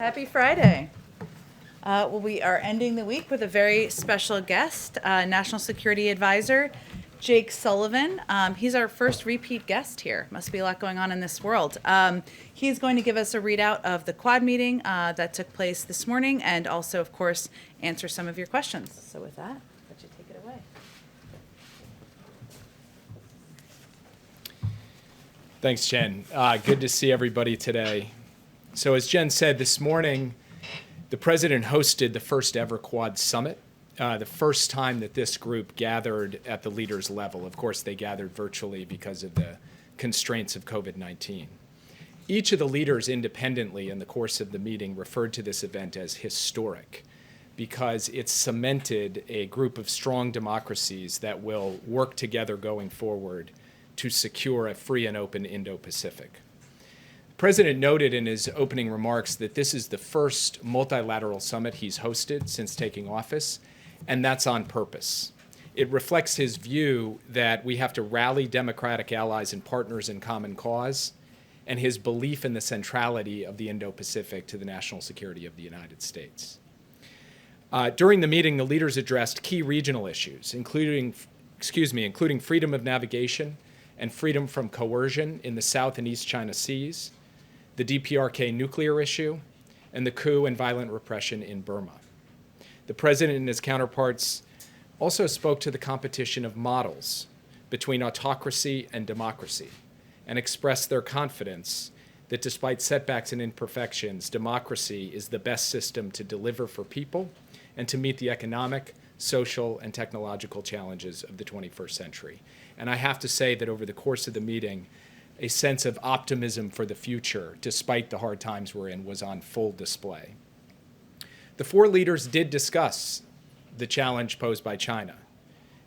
Happy Friday. We are ending the week with a very special guest, National Security Advisor Jake Sullivan. He's our first repeat guest here. Must be a lot going on in this world. He's going to give us a readout of the Quad meeting that took place this morning and also, of course, answer some of your questions. So with that, let you take it away. Thanks, Jen. Good to see everybody today. So as Jen said, this morning, the president hosted the first ever Quad Summit, the first time that this group gathered at the leaders level. Of course, they gathered virtually because of the constraints of COVID-19. Each of the leaders independently in the course of the meeting referred to this event as historic because it cemented a group of strong democracies that will work together going forward to secure a free and open Indo-Pacific. The president noted in his opening remarks that this is the first multilateral summit he's hosted since taking office, and that's on purpose. It reflects his view that we have to rally democratic allies and partners in common cause, and his belief in the centrality of the Indo-Pacific to the national security of the United States. During the meeting, the leaders addressed key regional issues, including freedom of navigation and freedom from coercion in the South and East China Seas, the DPRK nuclear issue, and the coup and violent repression in Burma. The president and his counterparts also spoke to the competition of models between autocracy and democracy and expressed their confidence that despite setbacks and imperfections, democracy is the best system to deliver for people and to meet the economic, social, and technological challenges of the 21st century. And I have to say that over the course of the meeting, a sense of optimism for the future, despite the hard times we're in, was on full display. The four leaders did discuss the challenge posed by China,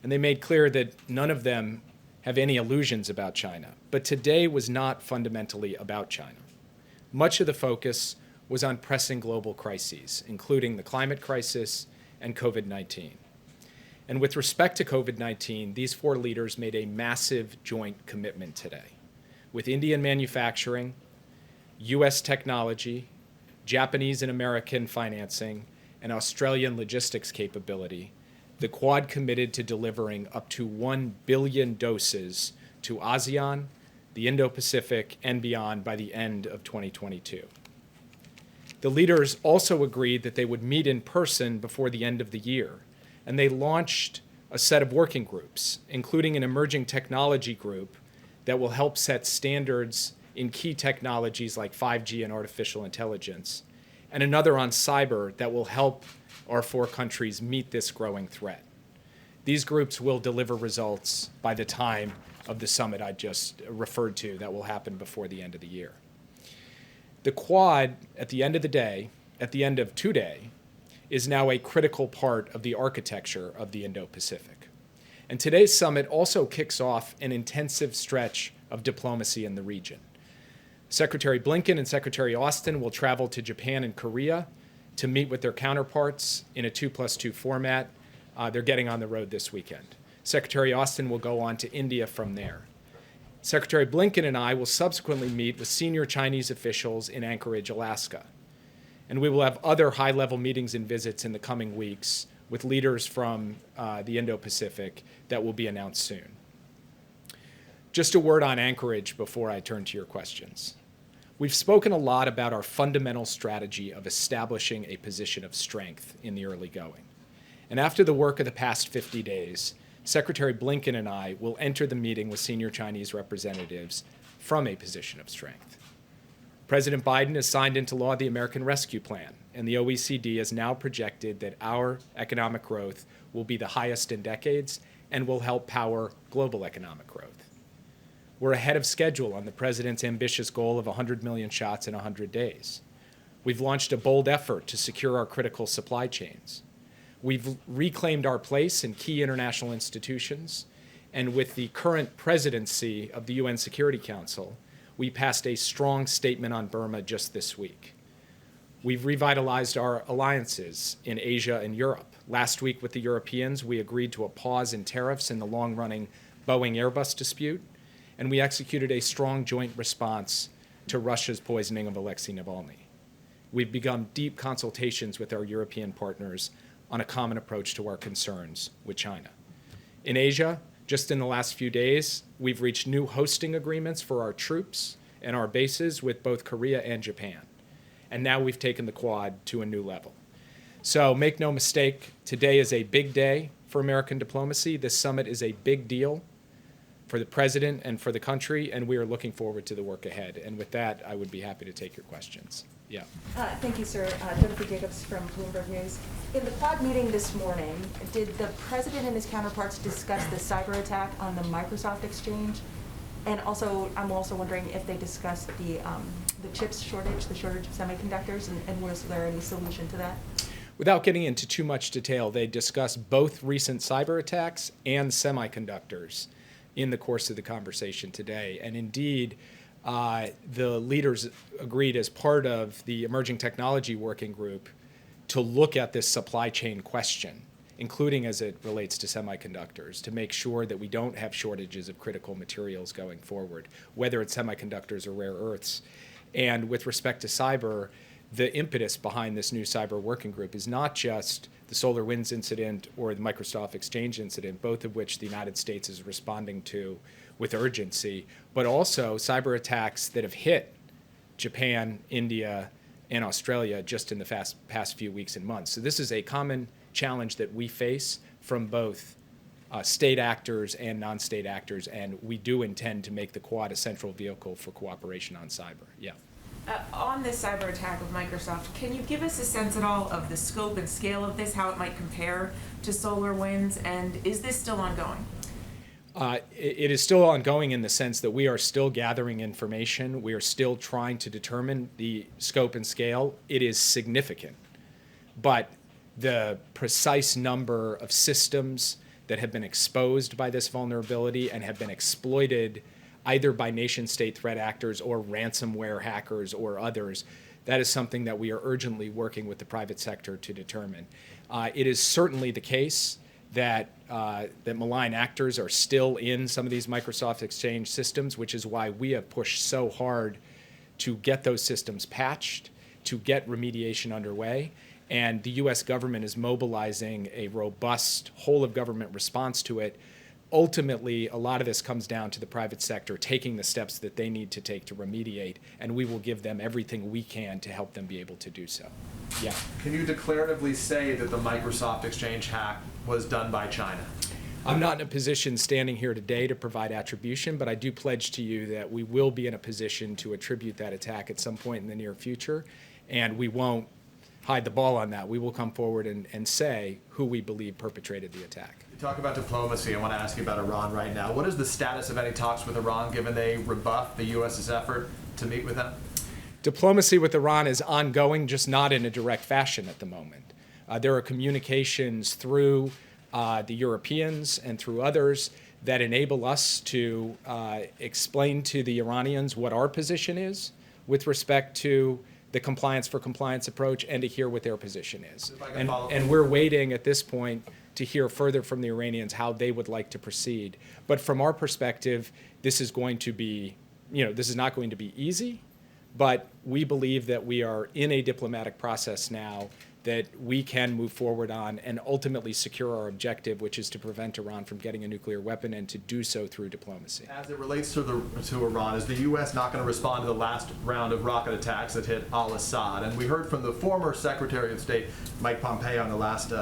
and they made clear that none of them have any illusions about China. But today was not fundamentally about China. Much of the focus was on pressing global crises, including the climate crisis and COVID-19. And with respect to COVID-19, these four leaders made a massive joint commitment today. With Indian manufacturing, US technology, Japanese and American financing, and Australian logistics capability, the Quad committed to delivering up to 1 billion doses to ASEAN, the Indo-Pacific, and beyond by the end of 2022. The leaders also agreed that they would meet in person before the end of the year, and they launched a set of working groups, including an emerging technology group that will help set standards in key technologies like 5G and artificial intelligence, and another on cyber that will help our four countries meet this growing threat. These groups will deliver results by the time of the summit I just referred to that will happen before the end of the year. The Quad, at the end of the day, at the end of today, is now a critical part of the architecture of the Indo-Pacific. And today's summit also kicks off an intensive stretch of diplomacy in the region. Secretary Blinken and Secretary Austin will travel to Japan and Korea to meet with their counterparts in a 2+2 format. They're getting on the road this weekend. Secretary Austin will go on to India from there. Secretary Blinken and I will subsequently meet with senior Chinese officials in Anchorage, Alaska. And we will have other high-level meetings and visits in the coming weeks with leaders from the Indo-Pacific that will be announced soon. Just a word on Anchorage before I turn to your questions. We've spoken a lot about our fundamental strategy of establishing a position of strength in the early going. And after the work of the past 50 days, Secretary Blinken and I will enter the meeting with senior Chinese representatives from a position of strength. President Biden has signed into law the American Rescue Plan, and the OECD has now projected that our economic growth will be the highest in decades and will help power global economic growth. We're ahead of schedule on the president's ambitious goal of 100 million shots in 100 days. We've launched a bold effort to secure our critical supply chains. We've reclaimed our place in key international institutions, and with the current presidency of the UN Security Council, we passed a strong statement on Burma just this week. We've revitalized our alliances in Asia and Europe. Last week with the Europeans, we agreed to a pause in tariffs in the long-running Boeing-Airbus dispute, and we executed a strong joint response to Russia's poisoning of Alexei Navalny. we've begun deep consultations with our European partners on a common approach to our concerns with China. In Asia, just in the last few days, we've reached new hosting agreements for our troops and our bases with both Korea and Japan. And now we've taken the Quad to a new level. So make no mistake, today is a big day for American diplomacy. This summit is a big deal for the president and for the country, and we are looking forward to the work ahead. And with that, I would be happy to take your questions. Yeah. Thank you, sir. Jennifer Jacobs from Bloomberg News. In the Quad meeting this morning, did the president and his counterparts discuss the cyber attack on the Microsoft exchange? And also, I'm also wondering if they discussed the chips shortage, the shortage of semiconductors, and was there any solution to that? Without getting into too much detail, they discussed both recent cyber attacks and semiconductors in the course of the conversation today. And indeed, the leaders agreed as part of the Emerging Technology Working Group to look at this supply chain question, including as it relates to semiconductors, to make sure that we don't have shortages of critical materials going forward, whether it's semiconductors or rare earths. And with respect to cyber, the impetus behind this new cyber working group is not just the SolarWinds incident or the Microsoft Exchange incident, both of which the United States is responding to with urgency, but also cyber attacks that have hit Japan, India, and Australia just in the past few weeks and months. So this is a common challenge that we face from both state actors and non-state actors, and we do intend to make the Quad a central vehicle for cooperation on cyber. Yeah. On this cyber attack of Microsoft, can you give us a sense at all of the scope and scale of this, how it might compare to SolarWinds, and is this still ongoing? It is still ongoing in the sense that we are still gathering information. We are still trying to determine the scope and scale. It is significant, but the precise number of systems that have been exposed by this vulnerability and have been exploited either by nation-state threat actors or ransomware hackers or others, that is something that we are urgently working with the private sector to determine. It is certainly the case that malign actors are still in some of these Microsoft Exchange systems, which is why we have pushed so hard to get those systems patched, to get remediation underway. And the U.S. government is mobilizing a robust whole-of-government response to it. Ultimately, a lot of this comes down to the private sector taking the steps that they need to take to remediate, and we will give them everything we can to help them be able to do so. Yeah. Can you declaratively say that the Microsoft Exchange hack was done by China? I'm not in a position standing here today to provide attribution, but I do pledge to you that we will be in a position to attribute that attack at some point in the near future, and we won't hide the ball on that. We will come forward and say who we believe perpetrated the attack. You talk about diplomacy. I want to ask you about Iran right now. What is the status of any talks with Iran, given they rebuffed the U.S.'s effort to meet with them? Diplomacy with Iran is ongoing, just not in a direct fashion at the moment. There are communications through the Europeans and through others that enable us to explain to the Iranians what our position is with respect to the compliance for compliance approach and to hear what their position is. And we're waiting at this point to hear further from the Iranians how they would like to proceed. But from our perspective, this is going to be, this is not going to be easy, but we believe that we are in a diplomatic process now that we can move forward on and ultimately secure our objective, which is to prevent Iran from getting a nuclear weapon and to do so through diplomacy. As it relates to Iran, is the U.S. not going to respond to the last round of rocket attacks that hit al-Assad? And we heard from the former Secretary of State, Mike Pompeo, in the last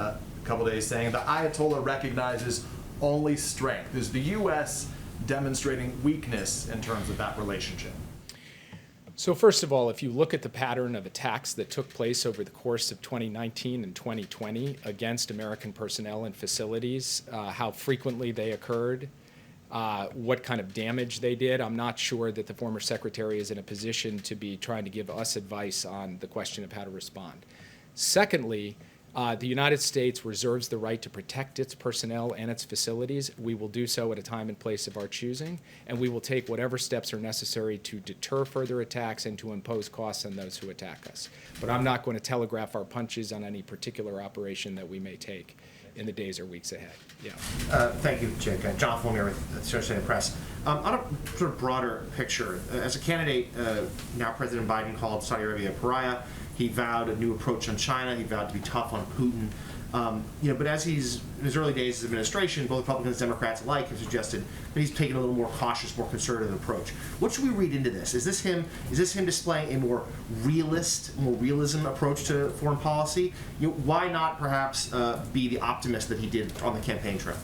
couple days saying the Ayatollah recognizes only strength. Is the U.S. demonstrating weakness in terms of that relationship? So first of all, if you look at the pattern of attacks that took place over the course of 2019 and 2020 against American personnel and facilities, how frequently they occurred, what kind of damage they did, I'm not sure that the former secretary is in a position to be trying to give us advice on the question of how to respond. Secondly, the United States reserves the right to protect its personnel and its facilities. We will do so at a time and place of our choosing, and we will take whatever steps are necessary to deter further attacks and to impose costs on those who attack us. But I'm not going to telegraph our punches on any particular operation that we may take in the days or weeks ahead. Yeah. Thank you, Jake. John Fulmer with the Associated Press. On a sort of broader picture, as a candidate, now President Biden called Saudi Arabia a pariah. He vowed a new approach on China. He vowed to be tough on Putin. But as he's in his early days as administration, both Republicans and Democrats alike have suggested that he's taken a little more cautious, more conservative approach. What should we read into this? Is this him displaying a more realism approach to foreign policy? Why not perhaps be the optimist that he did on the campaign trail?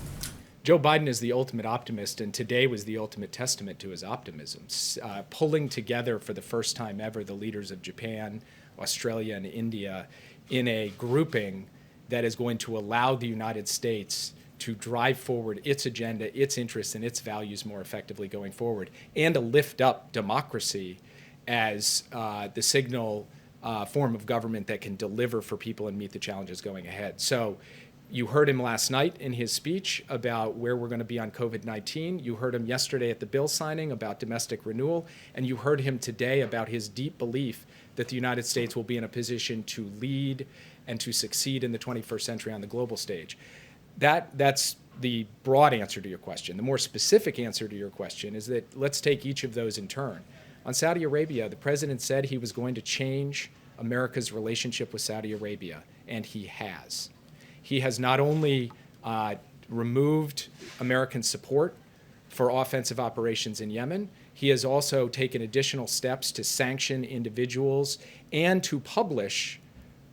Joe Biden is the ultimate optimist, and today was the ultimate testament to his optimism. Pulling together for the first time ever the leaders of Japan, Australia, and India in a grouping that is going to allow the United States to drive forward its agenda, its interests, and its values more effectively going forward, and to lift up democracy as the signal form of government that can deliver for people and meet the challenges going ahead. So you heard him last night in his speech about where we're going to be on COVID-19. You heard him yesterday at the bill signing about domestic renewal. And you heard him today about his deep belief that the United States will be in a position to lead and to succeed in the 21st century on the global stage. That's the broad answer to your question. The more specific answer to your question is that let's take each of those in turn. On Saudi Arabia, the president said he was going to change America's relationship with Saudi Arabia, and he has. He has not only removed American support for offensive operations in Yemen, he has also taken additional steps to sanction individuals and to publish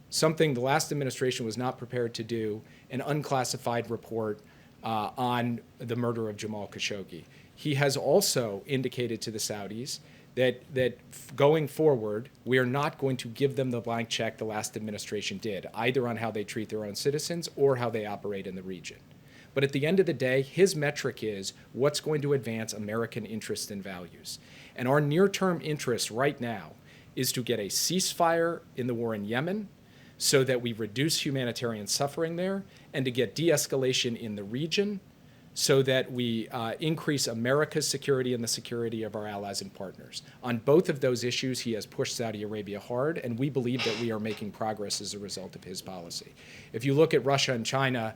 something the last administration was not prepared to do, an unclassified report on the murder of Jamal Khashoggi. He has also indicated to the Saudis that going forward, we are not going to give them the blank check the last administration did, either on how they treat their own citizens or how they operate in the region. But at the end of the day, his metric is what's going to advance American interests and values. And our near-term interest right now is to get a ceasefire in the war in Yemen so that we reduce humanitarian suffering there, and to get de-escalation in the region so that we increase America's security and the security of our allies and partners. On both of those issues, he has pushed Saudi Arabia hard, and we believe that we are making progress as a result of his policy. If you look at Russia and China,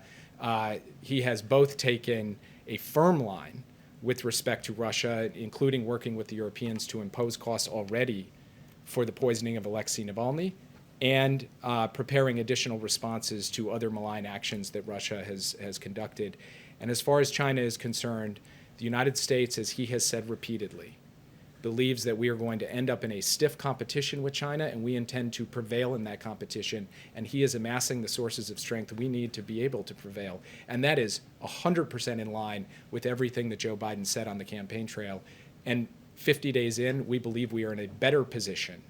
he has both taken a firm line with respect to Russia, including working with the Europeans to impose costs already for the poisoning of Alexei Navalny, and preparing additional responses to other malign actions that Russia has conducted. And as far as China is concerned, the United States, as he has said repeatedly, believes that we are going to end up in a stiff competition with China, and we intend to prevail in that competition. And he is amassing the sources of strength we need to be able to prevail. And that is 100% in line with everything that Joe Biden said on the campaign trail. And 50 days in, we believe we are in a better position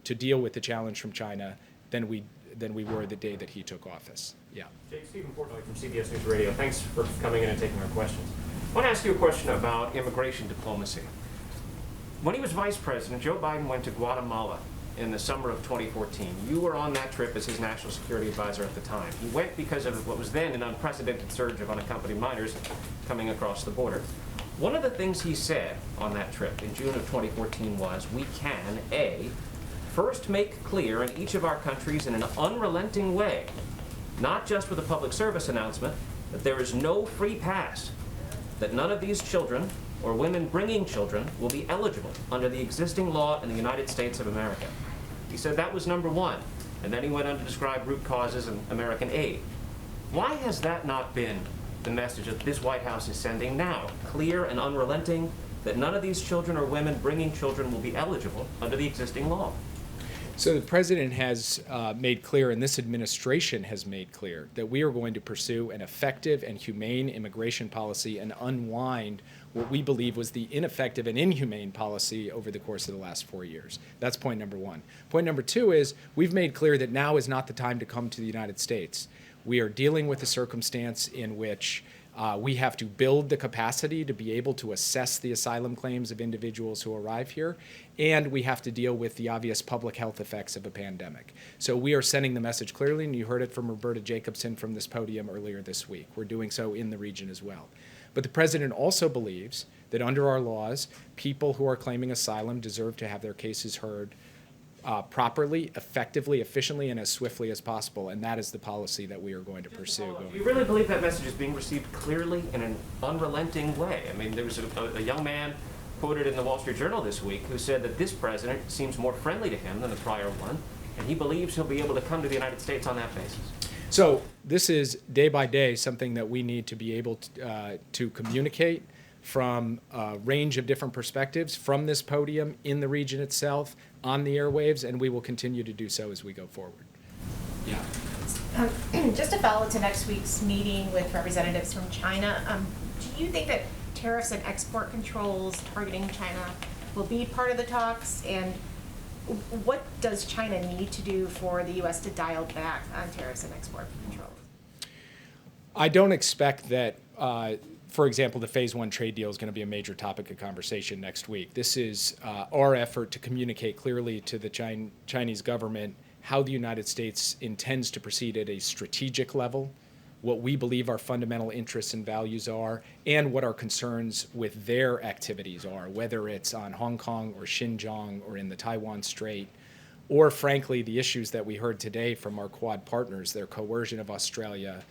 to deal with the challenge from China than we were the day that he took office. Yeah. Jake, Stephen Portnoy from CBS News Radio. Thanks for coming in and taking our questions. I want to ask you a question about immigration diplomacy. When he was vice president, Joe Biden went to Guatemala in the summer of 2014. You were on that trip as his national security advisor at the time. He went because of what was then an unprecedented surge of unaccompanied minors coming across the border. One of the things he said on that trip in June of 2014 was, we can, A, first make clear in each of our countries in an unrelenting way, not just with a public service announcement, that there is no free pass, that none of these children or women bringing children will be eligible under the existing law in the United States of America. He said that was number one, and then he went on to describe root causes and American aid. Why has that not been the message that this White House is sending now, clear and unrelenting, that none of these children or women bringing children will be eligible under the existing law? So the president has made clear, and this administration has made clear, that we are going to pursue an effective and humane immigration policy and unwind what we believe was the ineffective and inhumane policy over the course of the last 4 years. That's point number one. Point number two is we've made clear that now is not the time to come to the United States. We are dealing with a circumstance in which we have to build the capacity to be able to assess the asylum claims of individuals who arrive here, and we have to deal with the obvious public health effects of a pandemic. So we are sending the message clearly, and you heard it from Roberta Jacobson from this podium earlier this week. We're doing so in the region as well. But the president also believes that under our laws, people who are claiming asylum deserve to have their cases heard properly, effectively, efficiently, and as swiftly as possible, and that is the policy that we are going to pursue. Do you really believe that message is being received clearly in an unrelenting way? I mean, there was a young man quoted in the Wall Street Journal this week who said that this president seems more friendly to him than the prior one, and he believes he'll be able to come to the United States on that basis. So this is day by day something that we need to be able to communicate from a range of different perspectives from this podium, in the region itself, on the airwaves, and we will continue to do so as we go forward. Yeah. Just to follow to next week's meeting with representatives from China, do you think that tariffs and export controls targeting China will be part of the talks? And what does China need to do for the U.S. to dial back on tariffs and export controls? I don't expect that, for example, the Phase 1 trade deal is going to be a major topic of conversation next week. This is our effort to communicate clearly to the Chinese government how the United States intends to proceed at a strategic level, what we believe our fundamental interests and values are, and what our concerns with their activities are, whether it's on Hong Kong or Xinjiang or in the Taiwan Strait, or frankly, the issues that we heard today from our Quad partners, their coercion of Australia,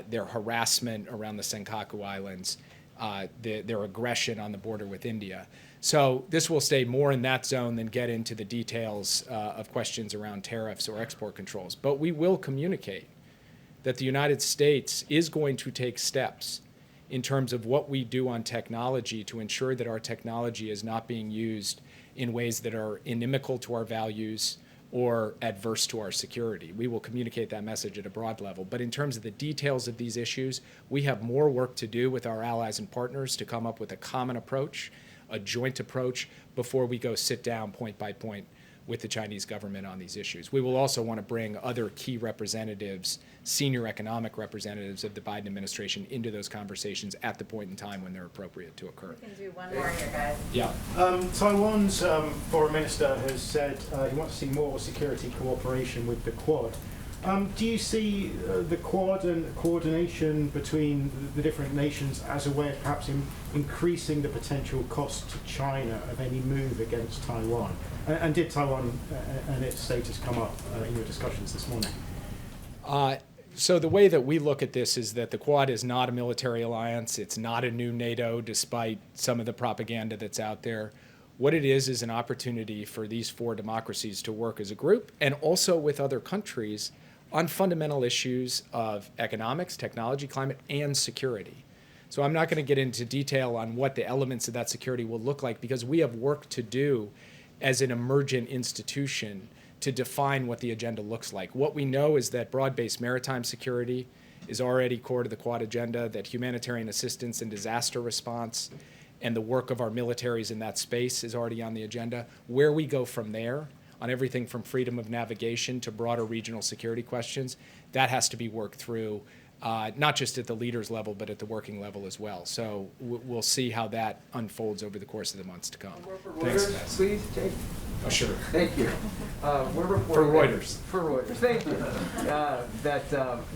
their harassment around the Senkaku Islands, their aggression on the border with India. So this will stay more in that zone than get into the details of questions around tariffs or export controls. But we will communicate that the United States is going to take steps in terms of what we do on technology to ensure that our technology is not being used in ways that are inimical to our values or adverse to our security. We will communicate that message at a broad level. But in terms of the details of these issues, we have more work to do with our allies and partners to come up with a common approach, a joint approach, before we go sit down point by point with the Chinese government on these issues. We will also want to bring other key representatives, senior economic representatives of the Biden administration into those conversations at the point in time when they're appropriate to occur. We can do one more here, guys. Yeah. Taiwan's foreign minister has said he wants to see more security cooperation with the Quad. Do you see the Quad and coordination between the different nations as a way of perhaps increasing the potential cost to China of any move against Taiwan? And did Taiwan and its status come up in your discussions this morning? So the way that we look at this is that the Quad is not a military alliance. It's not a new NATO, despite some of the propaganda that's out there. What it is an opportunity for these four democracies to work as a group and also with other countries on fundamental issues of economics, technology, climate, and security. So I'm not going to get into detail on what the elements of that security will look like because we have work to do as an emergent institution to define what the agenda looks like. What we know is that broad-based maritime security is already core to the Quad agenda, that humanitarian assistance and disaster response and the work of our militaries in that space is already on the agenda. Where we go from there on everything from freedom of navigation to broader regional security questions, that has to be worked through, not just at the leaders level, but at the working level as well. So we'll see how that unfolds over the course of the months to come. Thanks, guys. Please, Jake. Oh, sure. Thank you. We're reporting For Reuters. For Reuters. Thank you.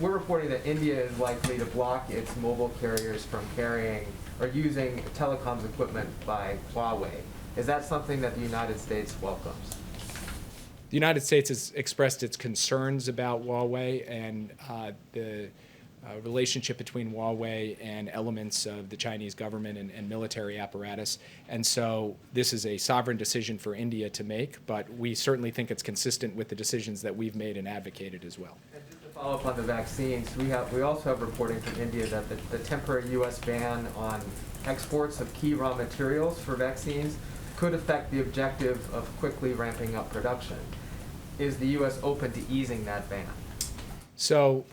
We're reporting that India is likely to block its mobile carriers from carrying or using telecoms equipment by Huawei. Is that something that the United States welcomes? The United States has expressed its concerns about Huawei and the relationship between Huawei and elements of the Chinese government and military apparatus. And so this is a sovereign decision for India to make, but we certainly think it's consistent with the decisions that we've made and advocated as well. And just to follow up on the vaccines, we also have reporting from India that the temporary U.S. ban on exports of key raw materials for vaccines could affect the objective of quickly ramping up production. Is the U.S. open to easing that ban? So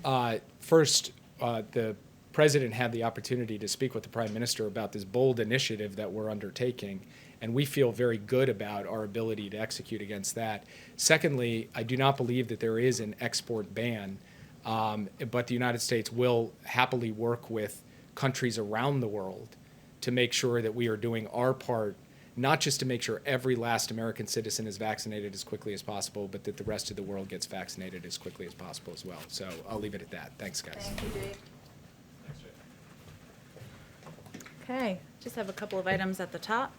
first, the president had the opportunity to speak with the prime minister about this bold initiative that we're undertaking, and we feel very good about our ability to execute against that. Secondly, I do not believe that there is an export ban, but the United States will happily work with countries around the world to make sure that we are doing our part, not just to make sure every last American citizen is vaccinated as quickly as possible, but that the rest of the world gets vaccinated as quickly as possible as well. So I'll leave it at that. Thanks, guys. Thank you, Jake. Okay, just have a couple of items at the top.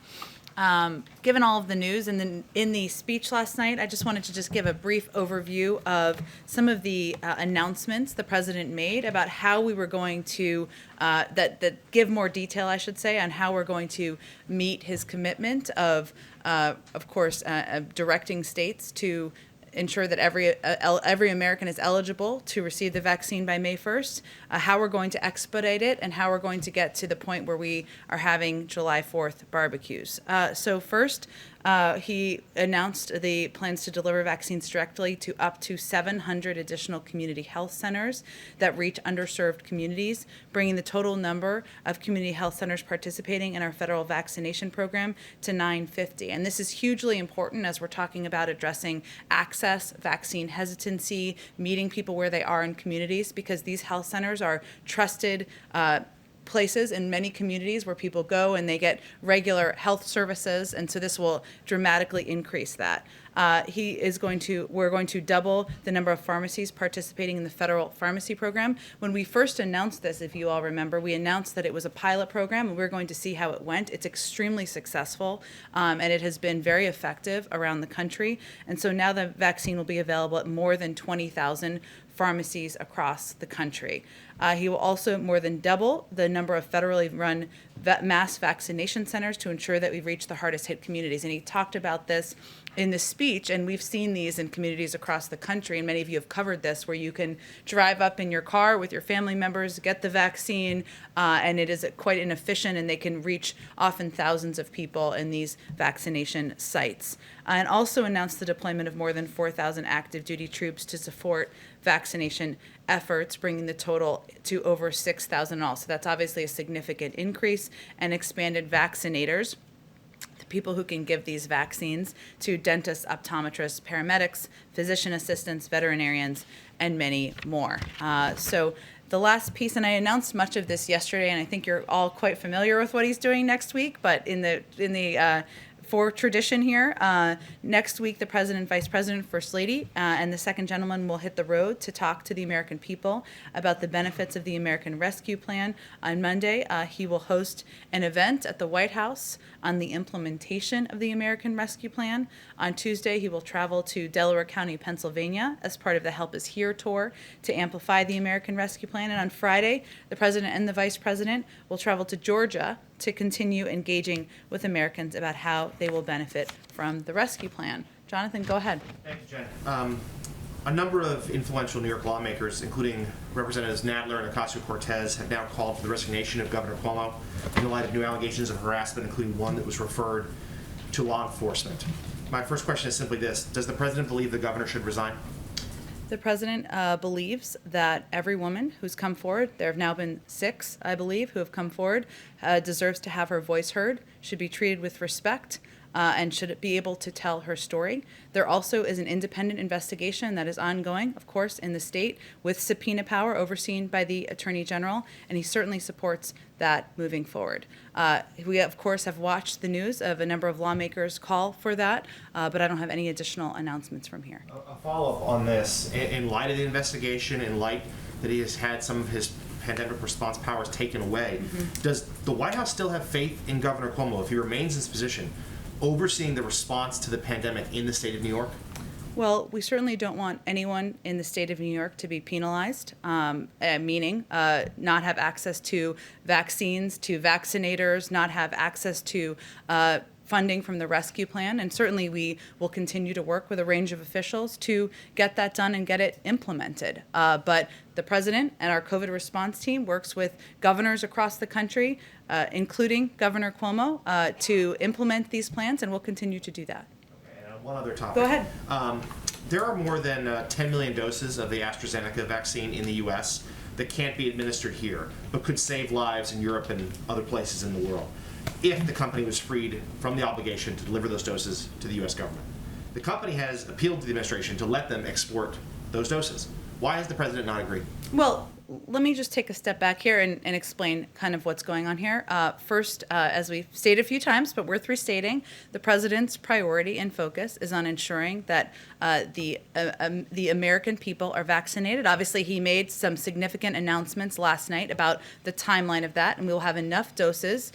Given all of the news in the speech last night, I just wanted to just give a brief overview of some of the announcements the president made about how we were going to, that give more detail, I should say, on how we're going to meet his commitment of course, directing states to ensure that every American is eligible to receive the vaccine by May 1st, how we're going to expedite it, and how we're going to get to the point where we are having July 4th barbecues. So first, he announced the plans to deliver vaccines directly to up to 700 additional community health centers that reach underserved communities, bringing the total number of community health centers participating in our federal vaccination program to 950. And this is hugely important as we're talking about addressing access, vaccine hesitancy, meeting people where they are in communities, because these health centers are trusted places in many communities where people go and they get regular health services, and so this will dramatically increase that. We're going to double the number of pharmacies participating in the federal pharmacy program. When we first announced this, if you all remember, we announced that it was a pilot program and we're going to see how it went. It's extremely successful, and it has been very effective around the country. And so now the vaccine will be available at more than 20,000 pharmacies across the country. He will also more than double the number of federally run mass vaccination centers to ensure that we reach the hardest hit communities. And he talked about this in the speech, and we've seen these in communities across the country, and many of you have covered this, where you can drive up in your car with your family members, get the vaccine, and it is quite inefficient, and they can reach often thousands of people in these vaccination sites. And also announced the deployment of more than 4,000 active duty troops to support vaccination efforts, bringing the total to over 6,000 in all. So that's obviously a significant increase, and expanded vaccinators, the people who can give these vaccines, to dentists, optometrists, paramedics, physician assistants, veterinarians, and many more. So the last piece, and I announced much of this yesterday, and I think you're all quite familiar with what he's doing next week, but in the for tradition here, next week the President, Vice President, First Lady, and the Second Gentleman will hit the road to talk to the American people about the benefits of the American Rescue Plan. On Monday, he will host an event at the White House on the implementation of the American Rescue Plan. On Tuesday, he will travel to Delaware County, Pennsylvania, as part of the Help Is Here tour to amplify the American Rescue Plan. And on Friday, the President and the Vice President will travel to Georgia to continue engaging with Americans about how they will benefit from the rescue plan. Jonathan, go ahead. Thank you, Jen. A number of influential New York lawmakers, including Representatives Nadler and Ocasio-Cortez, have now called for the resignation of Governor Cuomo in the light of new allegations of harassment, including one that was referred to law enforcement. My first question is simply this: does the president believe the governor should resign? The president believes that every woman who's come forward, there have now been 6, I believe, who have come forward, deserves to have her voice heard, should be treated with respect, and should be able to tell her story. There also is an independent investigation that is ongoing, of course, in the state with subpoena power overseen by the Attorney General, and he certainly supports that moving forward. We, of course, have watched the news of a number of lawmakers call for that, but I don't have any additional announcements from here. A follow-up on this: in light of the investigation, in light that he has had some of his pandemic response powers taken away, does the White House still have faith in Governor Cuomo if he remains in his position, overseeing the response to the pandemic in the state of New York? Well, we certainly don't want anyone in the state of New York to be penalized, meaning not have access to vaccines, to vaccinators, not have access to funding from the rescue plan. And certainly we will continue to work with a range of officials to get that done and get it implemented. But the president and our COVID response team works with governors across the country, including Governor Cuomo, to implement these plans, and we'll continue to do that. One other topic. Go ahead. There are more than 10 million doses of the AstraZeneca vaccine in the U.S. that can't be administered here, but could save lives in Europe and other places in the world if the company was freed from the obligation to deliver those doses to the U.S. government. The company has appealed to the administration to let them export those doses. Why has the president not agreed? Well, let me just take a step back here and explain kind of what's going on here. First, as we've stated a few times, but worth restating, the president's priority and focus is on ensuring that the American people are vaccinated. Obviously, he made some significant announcements last night about the timeline of that, and we will have enough doses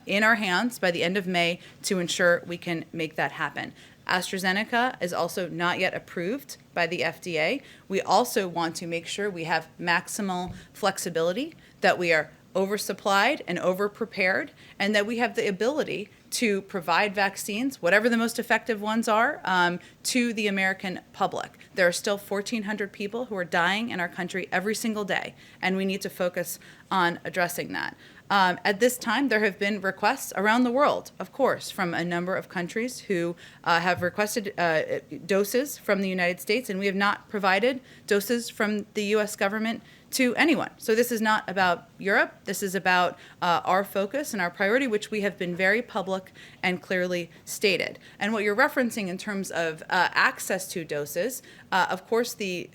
in our hands by the end of May to ensure we can make that happen. AstraZeneca is also not yet approved by the FDA. We also want to make sure we have maximal flexibility, that we are oversupplied and overprepared, and that we have the ability to provide vaccines, whatever the most effective ones are, to the American public. There are still 1,400 people who are dying in our country every single day, and we need to focus on addressing that. At this time, there have been requests around the world, of course, from a number of countries who have requested doses from the United States, and we have not provided doses from the U.S. government to anyone. So this is not about Europe. This is about our focus and our priority, which we have been very public and clearly stated. And what you're referencing in terms of access to doses, of course, the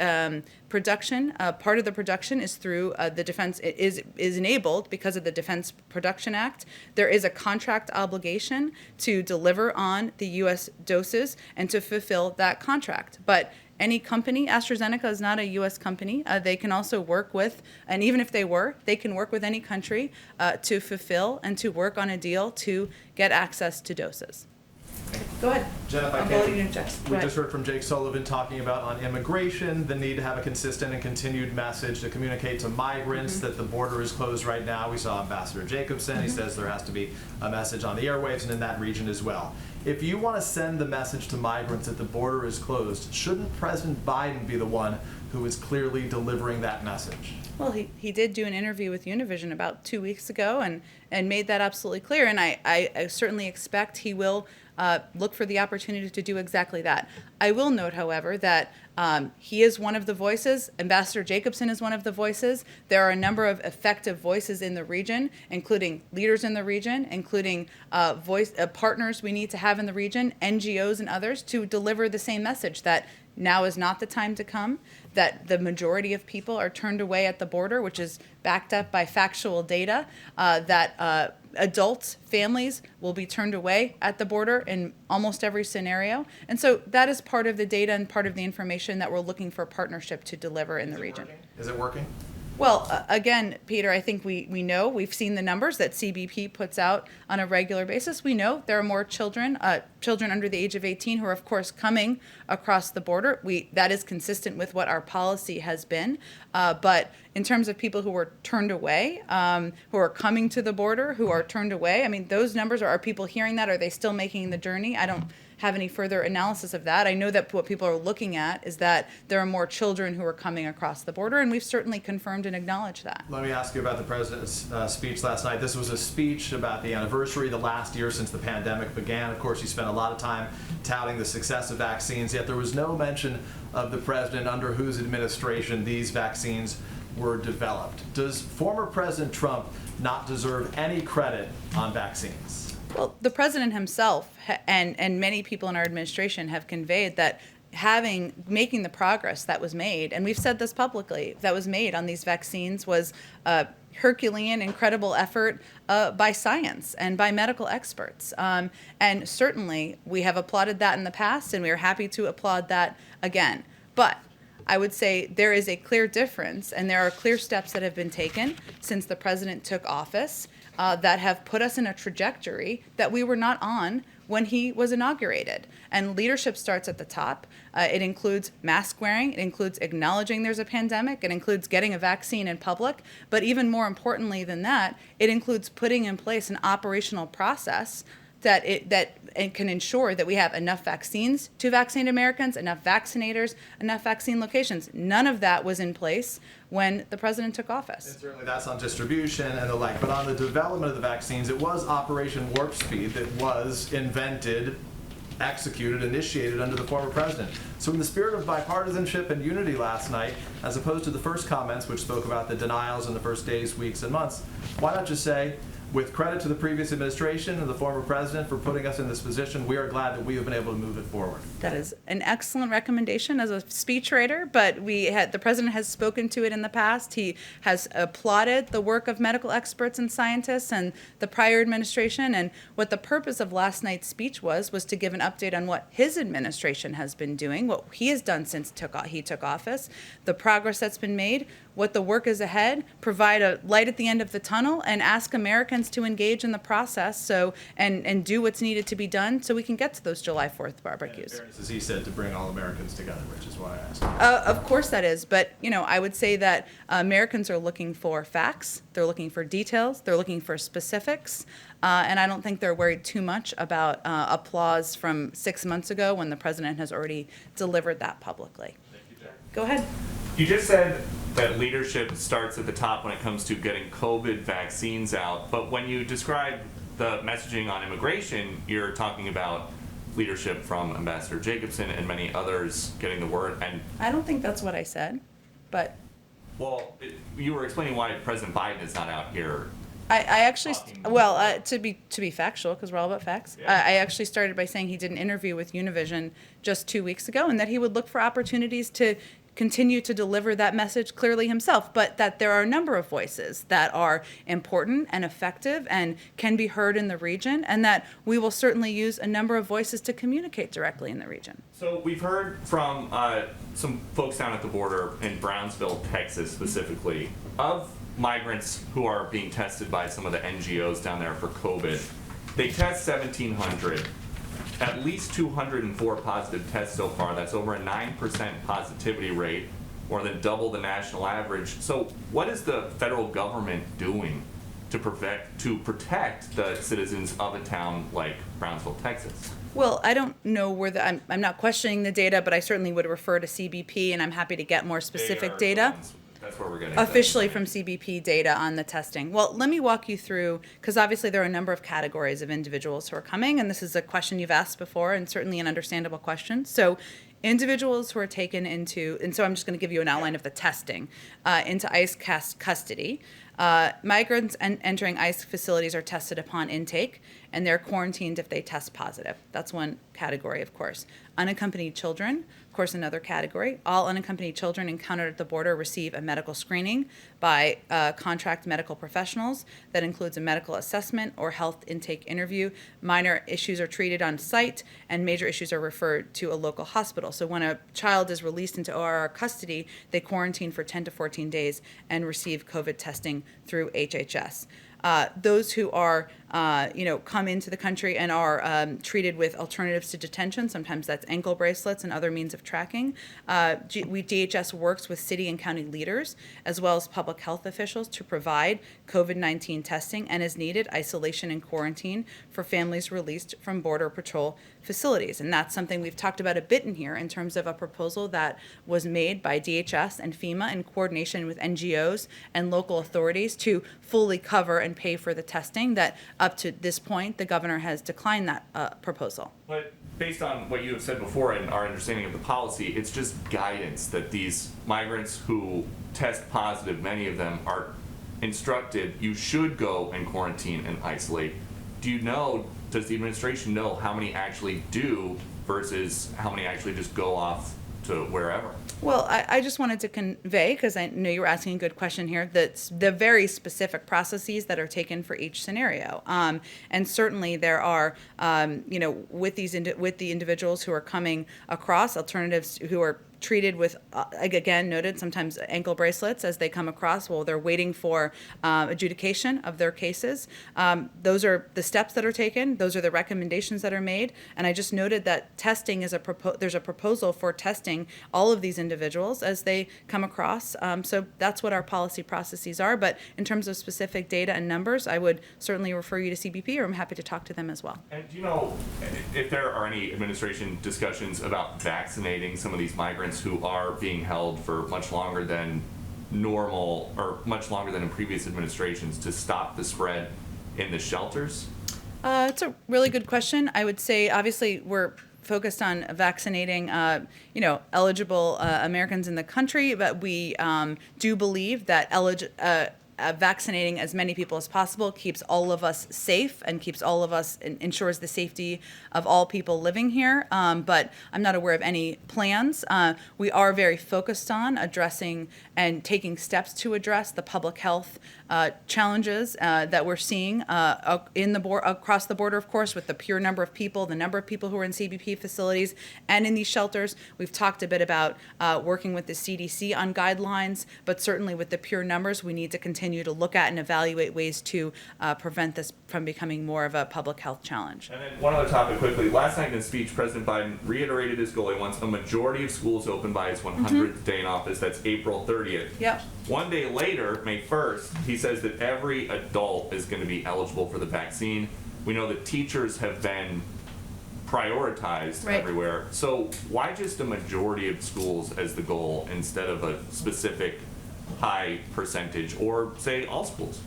production, part of the production is through the defense, is enabled because of the Defense Production Act. There is a contract obligation to deliver on the U.S. doses and to fulfill that contract. But any company, AstraZeneca is not a U.S. company. They can also work with, and even if they were, they can work with any country to fulfill and to work on a deal to get access to doses. Go ahead. Jen, if I I'm can, voting in Jeff's. Go we ahead. just heard from Jake Sullivan talking about on immigration, the need to have a consistent and continued message to communicate to migrants that the border is closed right now. We saw Ambassador Jacobson. He says there has to be a message on the airwaves and in that region as well. If you want to send the message to migrants that the border is closed, shouldn't President Biden be the one who is clearly delivering that message? Well, he did do an interview with Univision about 2 weeks ago and made that absolutely clear. And I certainly expect he will look for the opportunity to do exactly that. I will note, however, that he is one of the voices. Ambassador Jacobson is one of the voices. There are a number of effective voices in the region, including leaders in the region, including partners we need to have in the region, NGOs and others, to deliver the same message that now is not the time to come, that the majority of people are turned away at the border, which is backed up by factual data, that adults, families will be turned away at the border in almost every scenario. And so that is part of the data and part of the information that we're looking for partnership to deliver in the region. Is it working? Well, again, Peter, I think we know, we've seen the numbers that CBP puts out on a regular basis. We know there are more children under the age of 18 who are, of course, coming across the border. That is consistent with what our policy has been. But in terms of people who were turned away, who are coming to the border, who are turned away, I mean, those numbers, are people hearing that? Are they still making the journey? I don't have any further analysis of that. I know that what people are looking at is that there are more children who are coming across the border, and we've certainly confirmed and acknowledged that. Let me ask you about the president's speech last night. This was a speech about the anniversary, the last year since the pandemic began. Of course, he spent a lot of time touting the success of vaccines, yet there was no mention of the president under whose administration these vaccines were developed. Does former President Trump not deserve any credit on vaccines? Well, the president himself and many people in our administration have conveyed that making the progress that was made, and we've said this publicly, that was made on these vaccines was a Herculean, incredible effort by science and by medical experts. And certainly we have applauded that in the past, and we are happy to applaud that again. But I would say there is a clear difference, and there are clear steps that have been taken since the president took office that have put us in a trajectory that we were not on when he was inaugurated. And leadership starts at the top. It includes mask wearing. It includes acknowledging there's a pandemic. It includes getting a vaccine in public. But even more importantly than that, it includes putting in place an operational process that can ensure that we have enough vaccines to vaccinate Americans, enough vaccinators, enough vaccine locations. None of that was in place when the president took office. And certainly that's on distribution and the like, but on the development of the vaccines, it was Operation Warp Speed that was invented, executed, initiated under the former president. So in the spirit of bipartisanship and unity last night, as opposed to the first comments which spoke about the denials in the first days, weeks, and months, why not just say, with credit to the previous administration and the former president for putting us in this position, we are glad that we have been able to move it forward. That is an excellent recommendation as a speechwriter, but the president has spoken to it in the past. He has applauded the work of medical experts and scientists and the prior administration. And what the purpose of last night's speech was to give an update on what his administration has been doing, what he has done since he took office, the progress that's been made, what the work is ahead, provide a light at the end of the tunnel, and ask Americans plans to engage in the process and do what's needed to be done so we can get to those July 4th And in barbecues. fairness, as he said, to bring all Americans together, which is why I asked. Of course that is, but I would say that Americans are looking for facts, they're looking for details, they're looking for specifics, and I don't think they're worried too much about applause from 6 months ago when the president has already delivered that publicly. Thank you, Jack. Go ahead. You just said that leadership starts at the top when it comes to getting COVID vaccines out, but when you describe the messaging on immigration, you're talking about leadership from Ambassador Jacobson and many others getting the word. And I don't think that's what I said, but well, you were explaining why President Biden is not out here. I actually, Talking- to be factual, because we're all about facts, Yeah. I actually started by saying he did an interview with Univision just 2 weeks ago, and that he would look for opportunities to continue to deliver that message clearly himself, but that there are a number of voices that are important and effective and can be heard in the region, and that we will certainly use a number of voices to communicate directly in the region. So we've heard from some folks down at the border in Brownsville, Texas specifically, of migrants who are being tested by some of the NGOs down there for COVID. They test 1,700. At least 204 positive tests so far. That's over a 9% positivity rate, more than double the national average. So what is the federal government doing to protect the citizens of a town like Brownsville, Texas? Well, I don't know where I'm not questioning the data, but I certainly would refer to CBP, and I'm happy to get more They specific are the data. ones- That's where we're getting Officially from CBP data on the testing. Well, let me walk you through, because obviously there are a number of categories of individuals who are coming, and this is a question you've asked before, and certainly an understandable question. So individuals who are taken into, and so I'm just going to give you an outline of the testing, into ICE custody. Migrants entering ICE facilities are tested upon intake, and they're quarantined if they test positive. That's one category, of course. Unaccompanied children, of course, another category. All unaccompanied children encountered at the border receive a medical screening by contract medical professionals. That includes a medical assessment or health intake interview. Minor issues are treated on site, and major issues are referred to a local hospital. So when a child is released into ORR custody, they quarantine for 10 to 14 days and receive COVID testing through HHS. Those who are, come into the country and are treated with alternatives to detention, sometimes that's ankle bracelets and other means of tracking. DHS works with city and county leaders as well as public health officials to provide COVID-19 testing and, as needed, isolation and quarantine for families released from Border Patrol facilities. And that's something we've talked about a bit in here in terms of a proposal that was made by DHS and FEMA in coordination with NGOs and local authorities to fully cover and pay for the testing. That up to this point, the governor has declined that proposal. But based on what you have said before and our understanding of the policy, it's just guidance that these migrants who test positive, many of them are instructed, you should go and quarantine and isolate. Does the administration know how many actually do versus how many actually just go off to wherever? Well, I just wanted to convey, because I know you were asking a good question here, that the very specific processes that are taken for each scenario. And certainly there are, with the individuals who are coming across, alternatives who are treated with, again, noted sometimes ankle bracelets as they come across while they're waiting for adjudication of their cases. Those are the steps that are taken. Those are the recommendations that are made. And I just noted that testing is there's a proposal for testing all of these individuals as they come across. So that's what our policy processes are. But in terms of specific data and numbers, I would certainly refer you to CBP, or I'm happy to talk to them as well. And do you know if there are any administration discussions about vaccinating some of these migrants who are being held for much longer than normal or much longer than in previous administrations to stop the spread in the shelters? It's a really good question. I would say, obviously, we're focused on vaccinating, eligible Americans in the country, but we do believe that vaccinating as many people as possible keeps all of us safe and keeps all of us, ensures the safety of all people living here. But I'm not aware of any plans. We are very focused on addressing and taking steps to address the public health challenges that we're seeing across the border, of course, with the pure number of people, the number of people who are in CBP facilities and in these shelters. We've talked a bit about working with the CDC on guidelines, but certainly with the pure numbers, we need to continue continue to look at and evaluate ways to prevent this from becoming more of a public health challenge. And then one other topic quickly. Last night in his speech, President Biden reiterated his goal. He wants a majority of schools open by his 100th day in office. That's April 30th. Yep. One day later, May 1st, he says that every adult is going to be eligible for the vaccine. We know that teachers have been prioritized Right. everywhere. So why just a majority of schools as the goal instead of a specific high percentage, or say all schools?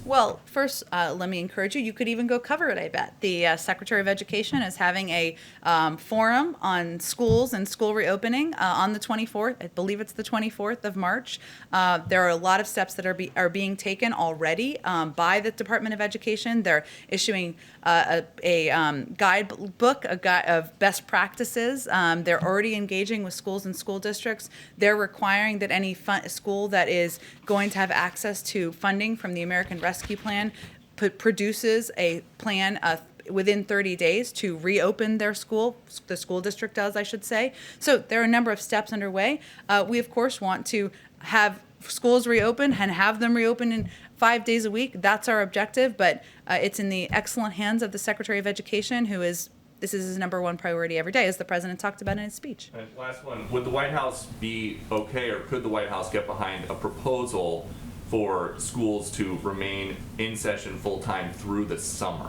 Well, first, let me encourage you. You could even go cover it, I bet. The Secretary of Education is having a forum on schools and school reopening on the 24th. I believe it's the 24th of March. There are a lot of steps that are being taken already by the Department of Education. They're issuing a guidebook of best practices. They're already engaging with schools and school districts. They're requiring that any school that is going to have access to funding from the American Rescue Plan produces a plan within 30 days to reopen their school. The school district does, I should say. So there are a number of steps underway. We, of course, want to have schools reopen and have them reopen in 5 days a week. That's our objective, but it's in the excellent hands of the Secretary of Education, this is his number one priority every day, as the president talked about in his speech. And last one, would the White House be okay, or could the White House get behind a proposal for schools to remain in session full-time through the summer?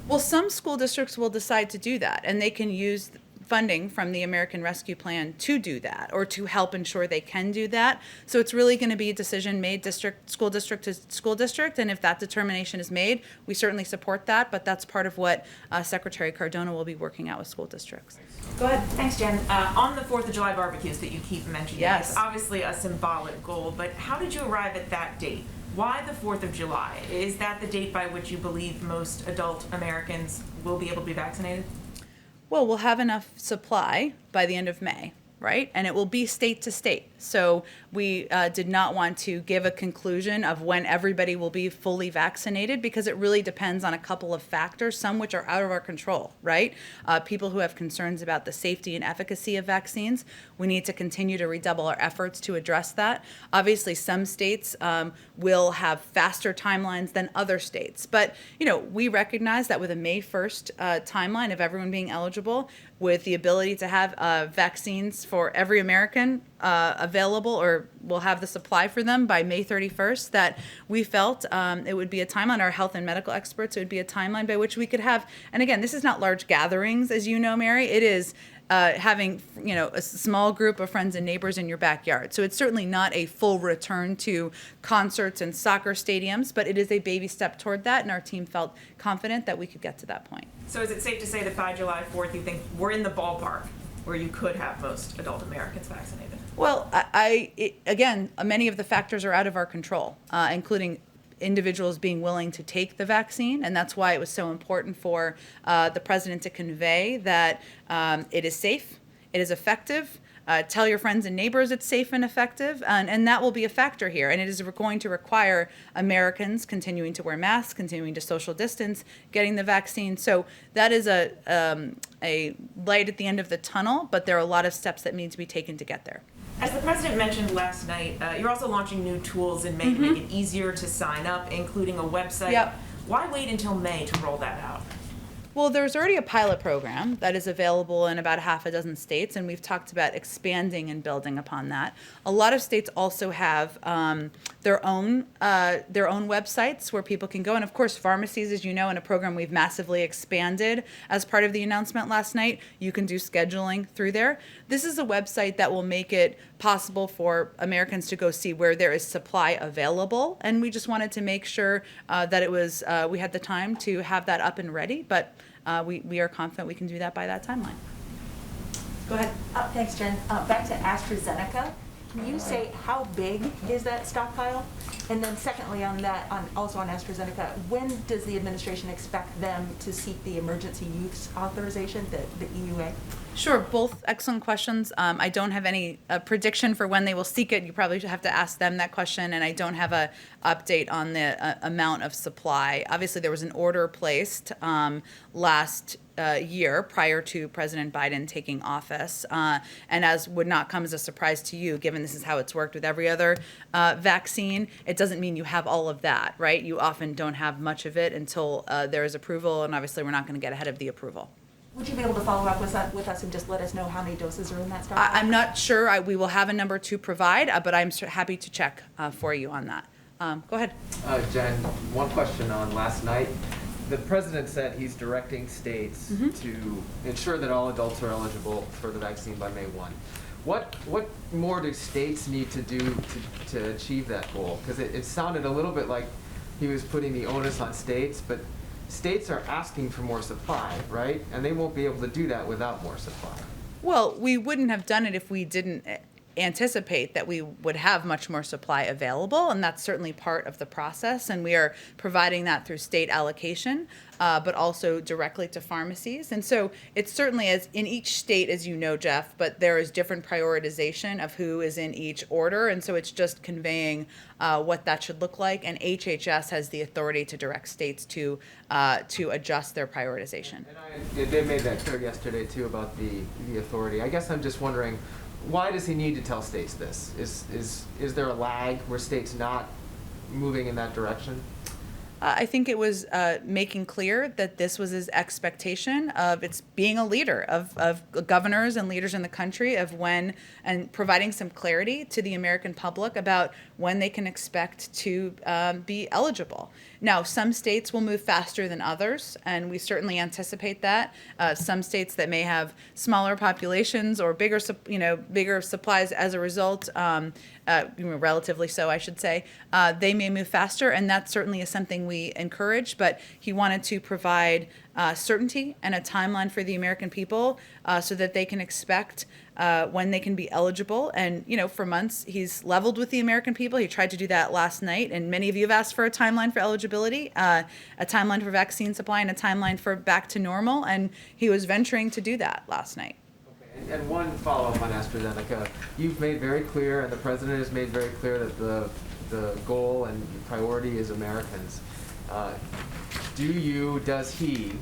Well, some school districts will decide to do that, and they can use funding from the American Rescue Plan to do that, or to help ensure they can do that. So it's really going to be a decision made school district to school district, and if that determination is made, we certainly support that, but that's part of what Secretary Cardona will be working out with school districts. Go ahead. Thanks, Jen. On the 4th of July barbecues that you keep mentioning, Yes. it's obviously a symbolic goal, but how did you arrive at that date? Why the 4th of July? Is that the date by which you believe most adult Americans will be able to be vaccinated? Well, we'll have enough supply by the end of May, right? And it will be state to state. So we did not want to give a conclusion of when everybody will be fully vaccinated, because it really depends on a couple of factors, some which are out of our control, right? People who have concerns about the safety and efficacy of vaccines, we need to continue to redouble our efforts to address that. Obviously, some states will have faster timelines than other states. But, we recognize that with a May 1st timeline of everyone being eligible, with the ability to have vaccines for every American available, or we'll have the supply for them by May 31st, that we felt it would be a timeline, our health and medical experts, it would be a timeline by which we could have, and again, this is not large gatherings, as you know, Mary, it is having, a small group of friends and neighbors in your backyard. So it's certainly not a full return to concerts and soccer stadiums, but it is a baby step toward that, and our team felt confident that we could get to that point. So is it safe to say that by July 4th you think we're in the ballpark where you could have most adult Americans vaccinated? Well, again, many of the factors are out of our control, including individuals being willing to take the vaccine, and that's why it was so important for the president to convey that it is safe, it is effective. Tell your friends and neighbors it's safe and effective, and that will be a factor here. And it is going to require Americans continuing to wear masks, continuing to social distance, getting the vaccine. So that is a light at the end of the tunnel, but there are a lot of steps that need to be taken to get there. As the president mentioned last night, you're also launching new tools in May to make it easier to sign up, including a website. Yep. Why wait until May to roll that out? Well, there's already a pilot program that is available in about half a dozen states, and we've talked about expanding and building upon that. A lot of states also have their own websites where people can go, and of course, pharmacies, as you know, in a program we've massively expanded as part of the announcement last night, you can do scheduling through there. This is a website that will make it possible for Americans to go see where there is supply available, and we just wanted to make sure that it was we had the time to have that up and ready, but we are confident we can do that by that timeline. Go ahead. Thanks, Jen. Back to AstraZeneca. Can you say how big is that stockpile? And then secondly on that, also on AstraZeneca, when does the administration expect them to seek the emergency use authorization, the EUA? Sure, both excellent questions. I don't have any prediction for when they will seek it. You probably have to ask them that question, and I don't have a update on the amount of supply. Obviously, there was an order placed last year prior to President Biden taking office. And as would not come as a surprise to you, given this is how it's worked with every other vaccine, it doesn't mean you have all of that, right? You often don't have much of it until there is approval, and obviously we're not going to get ahead of the approval. Would you be able to follow up with us and just let us know how many doses are in that stockpile? I'm not sure. We will have a number to provide, but I'm happy to check for you on that. Go ahead. Jen, one question on last night. The president said he's directing states to ensure that all adults are eligible for the vaccine by May 1. What more do states need to do to achieve that goal? Because it sounded a little bit like he was putting the onus on states, but states are asking for more supply, right? And they won't be able to do that without more supply. Well, we wouldn't have done it if we didn't anticipate that we would have much more supply available, and that's certainly part of the process, and we are providing that through state allocation, but also directly to pharmacies. And so it's certainly, as in each state, as you know, Jeff, but there is different prioritization of who is in each order, and so it's just conveying what that should look like, and HHS has the authority to direct states to adjust their prioritization. And they made that clear yesterday too about the authority. I guess I'm just wondering, why does he need to tell states this? Is there a lag where states not moving in that direction? I think it was making clear that this was his expectation of it's being a leader of governors and leaders in the country of when, and providing some clarity to the American public about when they can expect to be eligible. Now, some states will move faster than others, and we certainly anticipate that. Some states that may have smaller populations or bigger supplies as a result, relatively so, I should say, they may move faster, and that certainly is something we encourage. But he wanted to provide certainty and a timeline for the American people so that they can expect when they can be eligible. And, for months, he's leveled with the American people. He tried to do that last night, and many of you have asked for a timeline for eligibility, a timeline for vaccine supply, and a timeline for back to normal, and he was venturing to do that last night. Okay. And one follow-up on AstraZeneca. You've made very clear, and the president has made very clear, that the goal and priority is Americans. Does he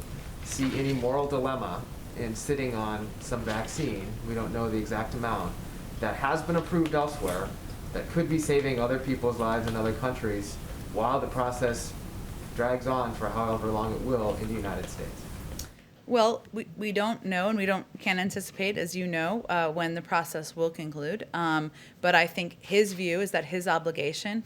see any moral dilemma in sitting on some vaccine, we don't know the exact amount, that has been approved elsewhere, that could be saving other people's lives in other countries, while the process drags on for however long it will in the United States? Well, we don't know, and can't anticipate, as you know, when the process will conclude. But I think his view is that his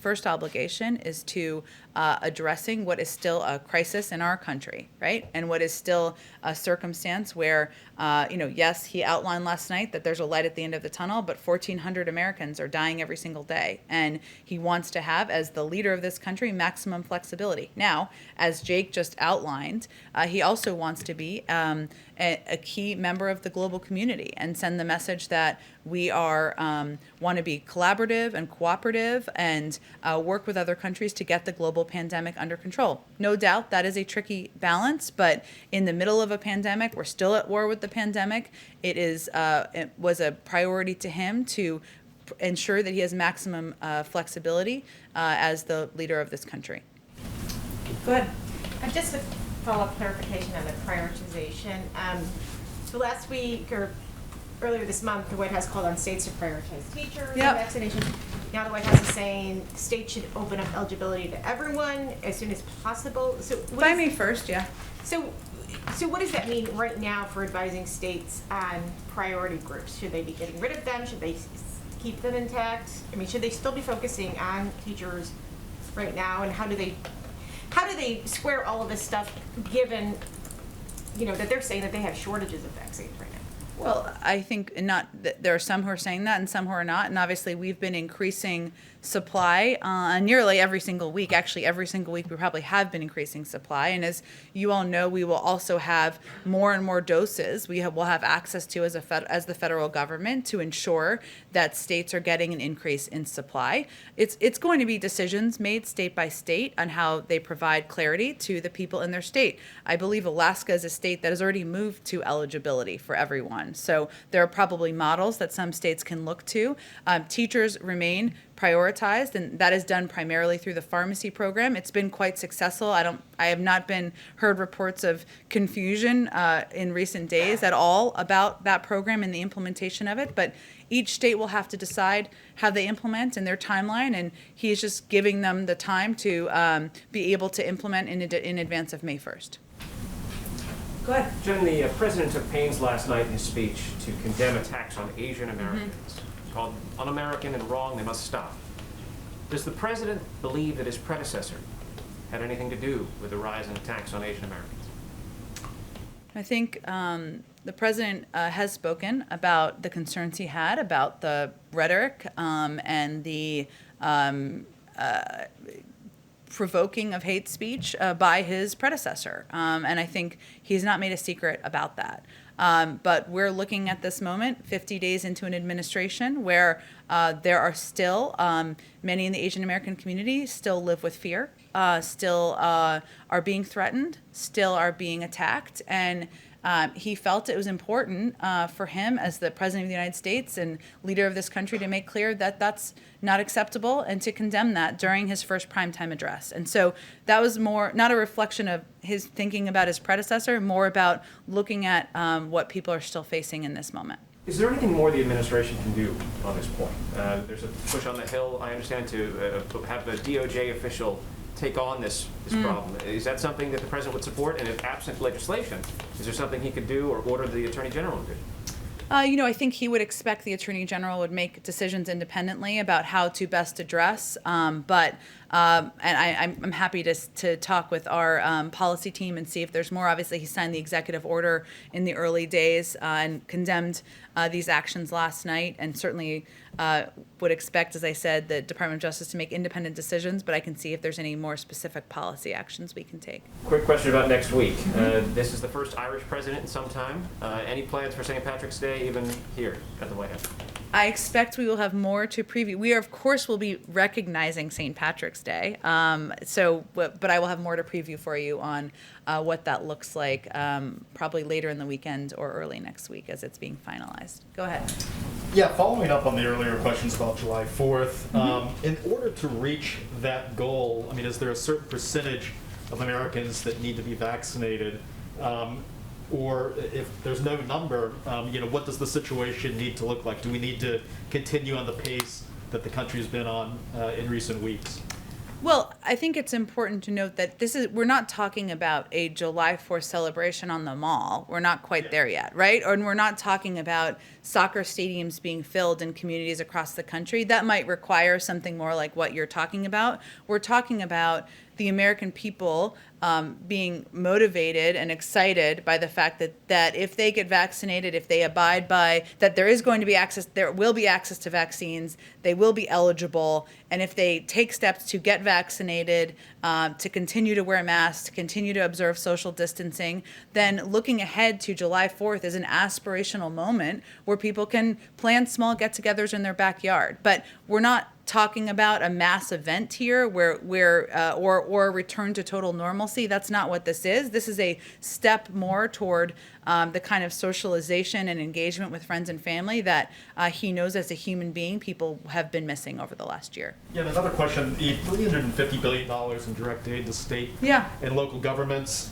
first obligation, is to addressing what is still a crisis in our country, right? And what is still a circumstance where, yes, he outlined last night that there's a light at the end of the tunnel, but 1,400 Americans are dying every single day. And he wants to have, as the leader of this country, maximum flexibility. Now, as Jake just outlined, he also wants to be a key member of the global community and send the message that we want to be collaborative and cooperative and work with other countries to get the global pandemic under control. No doubt that is a tricky balance, but in the middle of a pandemic, we're still at war with the pandemic. It was a priority to him to ensure that he has maximum flexibility as the leader of this country. Go ahead. Just a follow-up clarification on the prioritization. So last week, or earlier this month, the White House called on states to prioritize teachers and vaccinations. Now the White House is saying states should open up eligibility to everyone as soon as possible. So By May 1st, yeah. So what does that mean right now for advising states on priority groups? Should they be getting rid of them? Should they keep them intact? I mean, should they still be focusing on teachers right now? And how do they square all of this stuff, given, that they're saying that they have shortages of vaccines right now? Well, I think there are some who are saying that and some who are not. And obviously, we've been increasing supply nearly every single week. Actually, every single week we probably have been increasing supply. And as you all know, we will also have more and more doses we'll have access to as the federal government to ensure that states are getting an increase in supply. It's going to be decisions made state by state on how they provide clarity to the people in their state. I believe Alaska is a state that has already moved to eligibility for everyone. done. So there are probably models that some states can look to. Teachers remain prioritized, and that is done primarily through the pharmacy program. It's been quite successful. I have not been heard reports of confusion in recent days at all about that program and the implementation of it, but each state will have to decide how they implement and their timeline, and he is just giving them the time to be able to implement in advance of May 1st. Go ahead. Jen, the president took pains last night in his speech to condemn attacks on Asian Americans. Called un-American and wrong, they must stop. Does the president believe that his predecessor had anything to do with the rise in attacks on Asian Americans? I think the president has spoken about the concerns he had about the rhetoric and the provoking of hate speech by his predecessor. And I think he's not made a secret about that. But we're looking at this moment, 50 days into an administration, where there are still, many in the Asian American community still live with fear, still are being threatened, still are being attacked. And he felt it was important for him as the President of the United States and leader of this country to make clear that that's not acceptable and to condemn that during his first primetime address. And so that was more, not a reflection of his thinking about his predecessor, more about looking at what people are still facing in this moment. Is there anything more the administration can do on this point? There's a push on the Hill, I understand, to have the DOJ official take on this problem. Is that something that the president would support? And if absent legislation, is there something he could do or order the attorney general to do? I think he would expect the Attorney General would make decisions independently about how to best address. And I'm happy to talk with our policy team and see if there's more. Obviously, he signed the executive order in the early days and condemned these actions last night, and certainly would expect, as I said, the Department of Justice to make independent decisions, but I can see if there's any more specific policy actions we can take. Quick question about next week. This is the first Irish president in some time. Any plans for St. Patrick's Day, even here at the White House? I expect we will have more to preview. We, of course, will be recognizing St. Patrick's Day. But I will have more to preview for you on what that looks like probably later in the weekend or early next week as it's being finalized. Go ahead. Yeah, following up on the earlier questions about July 4th, in order to reach that goal, I mean, is there a certain percentage of Americans that need to be vaccinated? Or if there's no number, what does the situation need to look like? Do we need to continue on the pace that the country's been on in recent weeks? Well, I think it's important to note that we're not talking about a July 4th celebration on the mall. We're not quite there yet, right? And we're not talking about soccer stadiums being filled in communities across the country. That might require something more like what you're talking about. We're talking about the American people being motivated and excited by the fact that if they get vaccinated, if they abide by that there will be access to vaccines, they will be eligible, and if they take steps to get vaccinated, to continue to wear masks, to continue to observe social distancing, then looking ahead to July 4th is an aspirational moment where people can plan small get-togethers in their backyard. But we're not talking about a mass event here or a return to total normalcy. That's not what this is. This is a step more toward the kind of socialization and engagement with friends and family that he knows as a human being people have been missing over the last year. Yeah, and another question, the $350 billion in direct aid to state and local governments.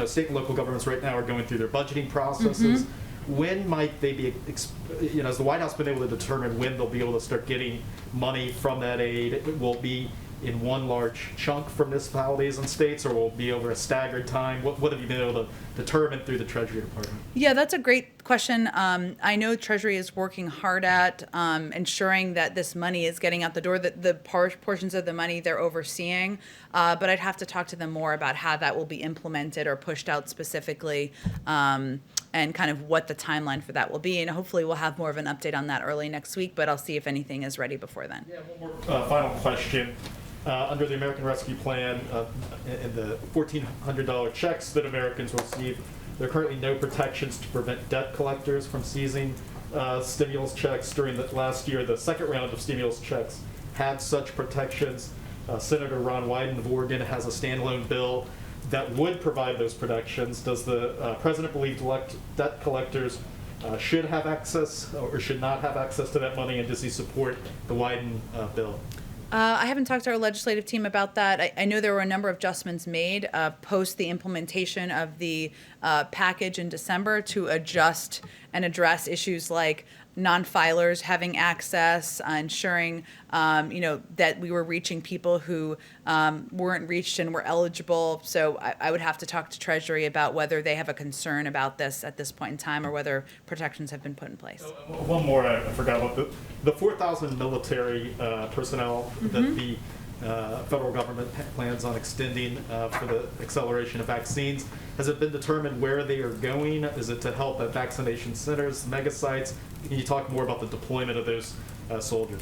State and local governments right now are going through their budgeting processes. When might they be, has the White House been able to determine when they'll be able to start getting money from that aid? Will it be in one large chunk from municipalities and states, or will it be over a staggered time? What have you been able to determine through the Treasury Department? Yeah, that's a great question. I know Treasury is working hard at ensuring that this money is getting out the door, the portions of the money they're overseeing, but I'd have to talk to them more about how that will be implemented or pushed out specifically. And kind of what the timeline for that will be. And hopefully we'll have more of an update on that early next week, but I'll see if anything is ready before then. Yeah, one more final question. Under the American Rescue Plan and the $1,400 checks that Americans receive, there are currently no protections to prevent debt collectors from seizing stimulus checks. During the last year, the second round of stimulus checks had such protections. Senator Ron Wyden of Oregon has a standalone bill that would provide those protections. Does the president believe debt collectors should have access or should not have access to that money, and does he support the Wyden bill? I haven't talked to our legislative team about that. I know there were a number of adjustments made post the implementation of the package in December to adjust and address issues like non-filers having access, ensuring that we were reaching people who weren't reached and were eligible. So I would have to talk to Treasury about whether they have a concern about this at this point in time or whether protections have been put in place. One more I forgot about. The 4,000 military personnel that the federal government plans on extending for the acceleration of vaccines. Has it been determined where they are going? Is it to help at vaccination centers, mega sites? Can you talk more about the deployment of those soldiers?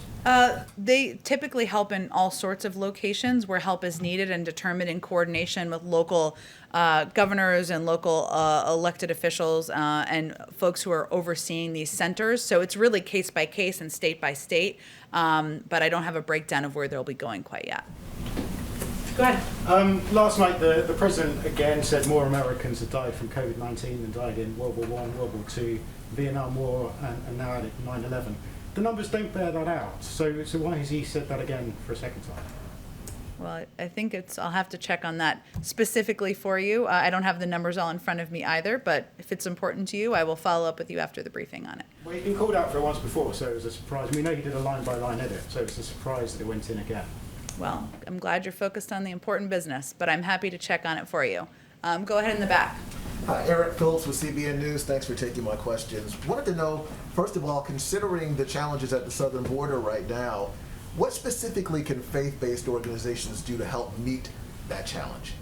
They typically help in all sorts of locations where help is needed and determined in coordination with local governors and local elected officials and folks who are overseeing these centers. So it's really case by case and state by state, but I don't have a breakdown of where they'll be going quite yet. Go ahead. Last night, the president again said more Americans have died from COVID-19 than died in World War I, World War II, Vietnam War, and now at 9/11. The numbers don't bear that out. So why has he said that again for a second time? Well, I think I'll have to check on that specifically for you. I don't have the numbers all in front of me either, but if it's important to you, I will follow up with you after the briefing on it. Well, you've been called out for it once before, so it was a surprise. We know he did a line-by-line edit, so it's a surprise that it went in again. Well, I'm glad you're focused on the important business, but I'm happy to check on it for you. Go ahead in the back. Hi, Eric Phillips with CBN News. Thanks for taking my questions. Wanted to know, first of all, considering the challenges at the southern border right now, what specifically can faith-based organizations do to help meet that challenge?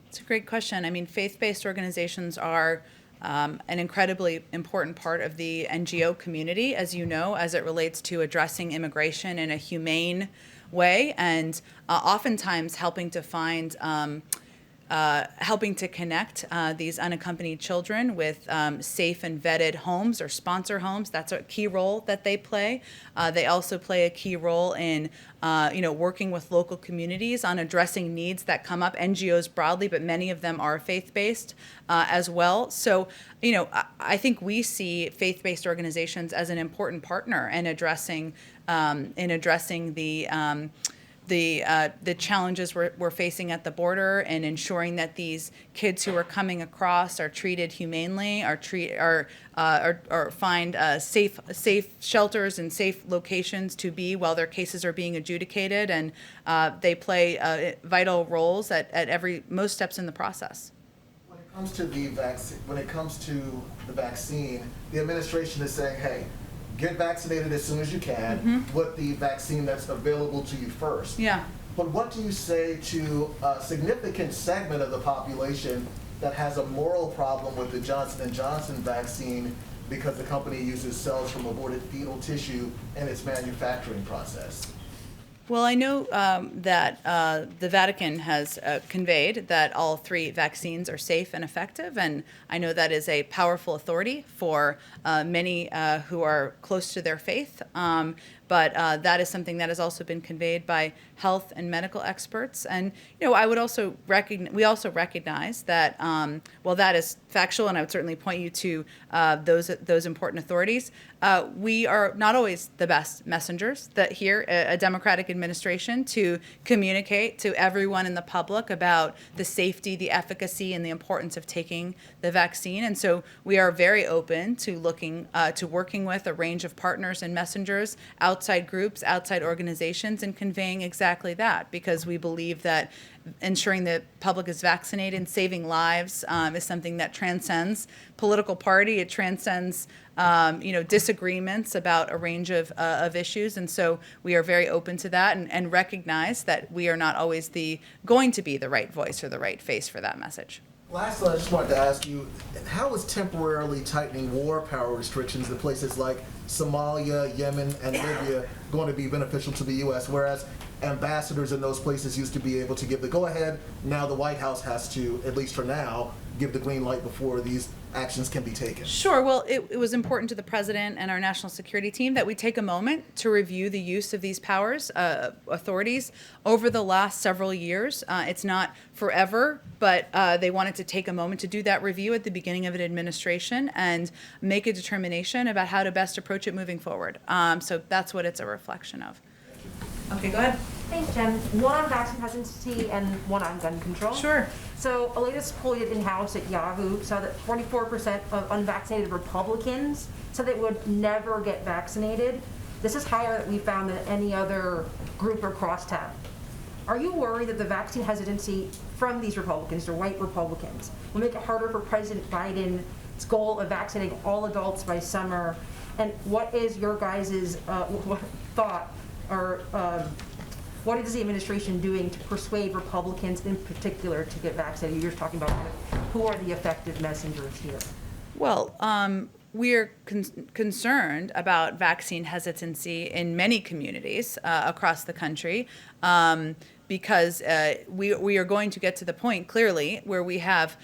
It's a great question. I mean, faith-based organizations are an incredibly important part of the NGO community, as you know, as it relates to addressing immigration in a humane way and oftentimes helping to find helping to connect these unaccompanied children with safe and vetted homes or sponsor homes. That's a key role that they play. They also play a key role in working with local communities on addressing needs that come up, NGOs broadly, but many of them are faith-based as well. So, I think we see faith-based organizations as an important partner in addressing the challenges we're facing at the border and ensuring that these kids who are coming across are treated humanely, or find safe shelters and safe locations to be while their cases are being adjudicated, and they play vital roles at most steps in the process. When it comes to the vaccine, the administration is saying, hey, get vaccinated as soon as you can with the vaccine that's available to you first. Yeah. But what do you say to a significant segment of the population that has a moral problem with the Johnson & Johnson vaccine because the company uses cells from aborted fetal tissue in its manufacturing process? Well, I know that the Vatican has conveyed that all 3 vaccines are safe and effective, and I know that is a powerful authority for many who are close to their faith. But that is something that has also been conveyed by health and medical experts. And I would also we also recognize that while that is factual, and I would certainly point you to those important authorities, we are not always the best messengers that here, a Democratic administration, to communicate to everyone in the public about the safety, the efficacy, and the importance of taking the vaccine. And so we are very open to working with a range of partners and messengers, outside groups, outside organizations, and conveying exactly that, because we believe that ensuring the public is vaccinated and saving lives is something that transcends political party. It transcends disagreements about a range of issues, and so we are very open to that and recognize that we are not always going to be the right voice or the right face for that message. Lastly, I just wanted to ask you, how is temporarily tightening war power restrictions in places like Somalia, Yemen, and Libya going to be beneficial to the U.S., whereas ambassadors in those places used to be able to give the go-ahead? Now the White House has to, at least for now, give the green light before these actions can be taken? Sure. Well, it was important to the president and our national security team that we take a moment to review the use of these powers, authorities, over the last several years. It's not forever, but they wanted to take a moment to do that review at the beginning of an administration and make a determination about how to best approach it moving forward. So that's what it's a reflection of. Okay, go ahead. Thanks, Jen. One on vaccine hesitancy and one on gun control. Sure. So a latest poll we did in-house at Yahoo saw that 44% of unvaccinated Republicans said they would never get vaccinated. This is higher than we found than any other group or crosstab. Are you worried that the vaccine hesitancy from these Republicans, or white Republicans, will make it harder for President Biden's goal of vaccinating all adults by summer? And what is your guys' thought, or what is the administration doing to persuade Republicans in particular to get vaccinated? You're talking about who are the effective messengers here. Well, we're concerned about vaccine hesitancy in many communities across the country because we are going to get to the point, clearly, where we have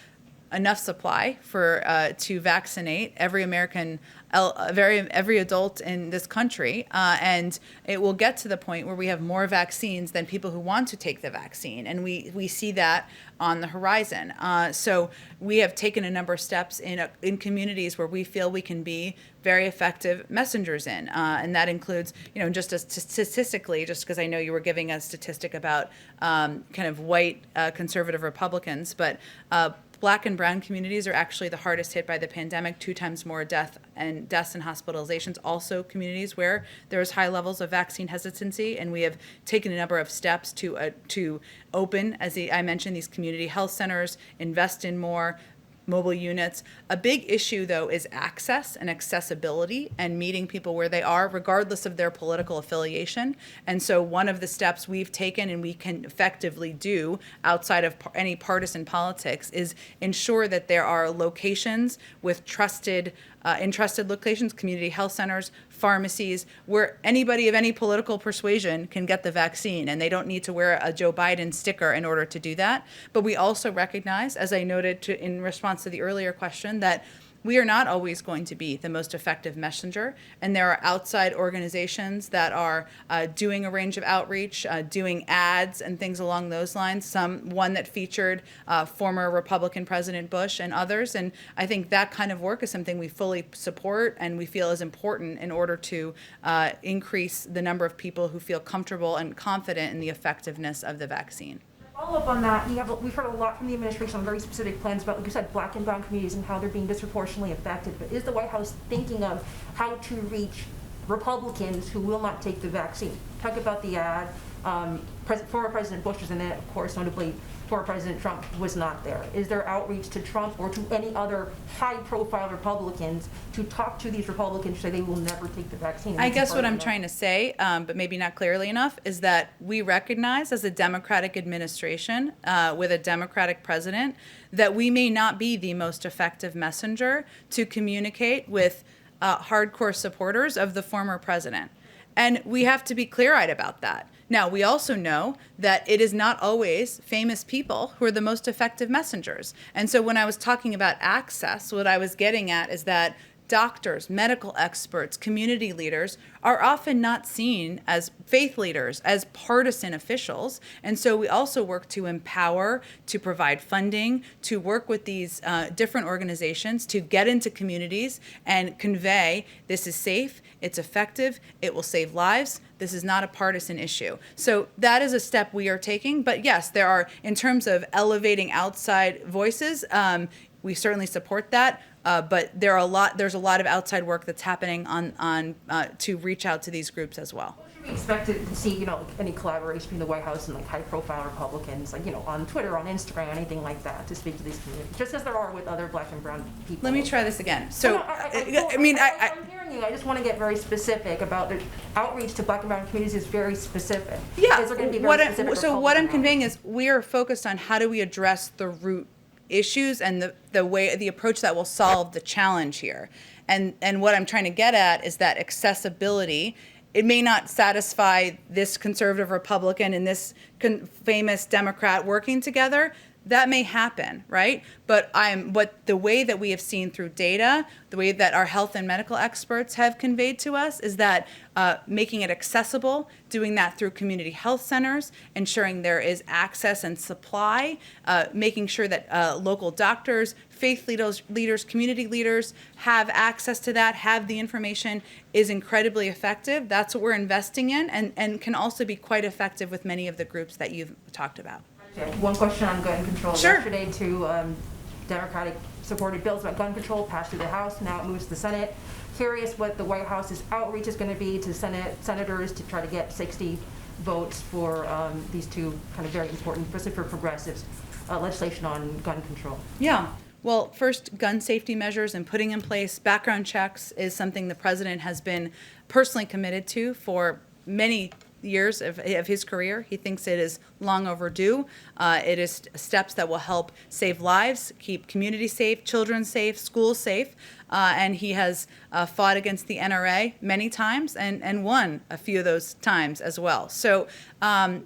enough supply for to vaccinate every American, every adult in this country, and it will get to the point where we have more vaccines than people who want to take the vaccine, and we see that on the horizon. So we have taken a number of steps in communities where we feel we can be very effective messengers in, and that includes, just as statistically, just because I know you were giving a statistic about kind of white conservative Republicans, but Black and brown communities are actually the hardest hit by the pandemic, 2 times more deaths and hospitalizations. Also communities where there's high levels of vaccine hesitancy, and we have taken a number of steps to open, as I mentioned, these community health centers, invest in more mobile units. A big issue, though, is access and accessibility and meeting people where they are, regardless of their political affiliation. And so one of the steps we've taken and we can effectively do outside of any partisan politics is ensure that there are locations with trusted locations, community health centers, pharmacies, where anybody of any political persuasion can get the vaccine, and they don't need to wear a Joe Biden sticker in order to do that. But we also recognize, as I noted in response to the earlier question, that we are not always going to be the most effective messenger, and there are outside organizations that are doing a range of outreach, doing ads and things along those lines. One that featured former Republican President Bush and others, and I think that kind of work is something we fully support and we feel is important in order to increase the number of people who feel comfortable and confident in the effectiveness of the vaccine. Follow up on that, we've heard a lot from the administration on very specific plans about, like you said, Black and brown communities and how they're being disproportionately affected. But is the White House thinking of how to reach Republicans who will not take the vaccine? Talk about the ad. Former President Bush was in it, of course, notably former President Trump was not there. Is there outreach to Trump or to any other high-profile Republicans to talk to these Republicans to say they will never take the vaccine? I guess what I'm trying to say, but maybe not clearly enough, is that we recognize as a Democratic administration with a Democratic president that we may not be the most effective messenger to communicate with hardcore supporters of the former president. And we have to be clear-eyed about that. Now, we also know that it is not always famous people who are the most effective messengers. And so when I was talking about access, what I was getting at is that doctors, medical experts, community leaders are often not seen as faith leaders, as partisan officials. And so we also work to empower, to provide funding, to work with these different organizations to get into communities and convey this is safe, it's effective, it will save lives. This is not a partisan issue. So that is a step we are taking. But yes, there are, in terms of elevating outside voices, we certainly support that. But there's a lot of outside work that's happening on to reach out to these groups as well. Should we expect to see, any collaboration between the White House and high-profile Republicans, on Twitter, on Instagram, anything like that, to speak to these communities, just as there are with other Black and brown people? Let me try this again. So, I'm hearing you. I just want to get very specific about the outreach to Black and brown communities is very specific. Yeah. Is there going to be very specific What I'm Republican conveying is we are focused on how do we address the root issues and the approach that will solve the challenge here. And what I'm trying to get at is that accessibility, it may not satisfy this conservative Republican and this famous Democrat working together. that may happen, right? But the way that we have seen through data, the way that our health and medical experts have conveyed to us is that making it accessible, doing that through community health centers, ensuring there is access and supply, making sure that local doctors, faith leaders, community leaders have access to that, have the information, is incredibly effective. That's what we're investing in, and can also be quite effective with many of the groups that you've talked about. One question on gun control. Sure. Yesterday, two Democratic-supported bills about gun control passed through the House. Now it moves to the Senate. Curious what the White House's outreach is going to be to senators to try to get 60 votes for these two kind of very important, especially for progressives, legislation on gun control. Yeah. Well, first, gun safety measures and putting in place background checks is something the president has been personally committed to for many years of his career. He thinks it is long overdue. It is steps that will help save lives, keep communities safe, children safe, schools safe. And he has fought against the NRA many times and won a few of those times as well. So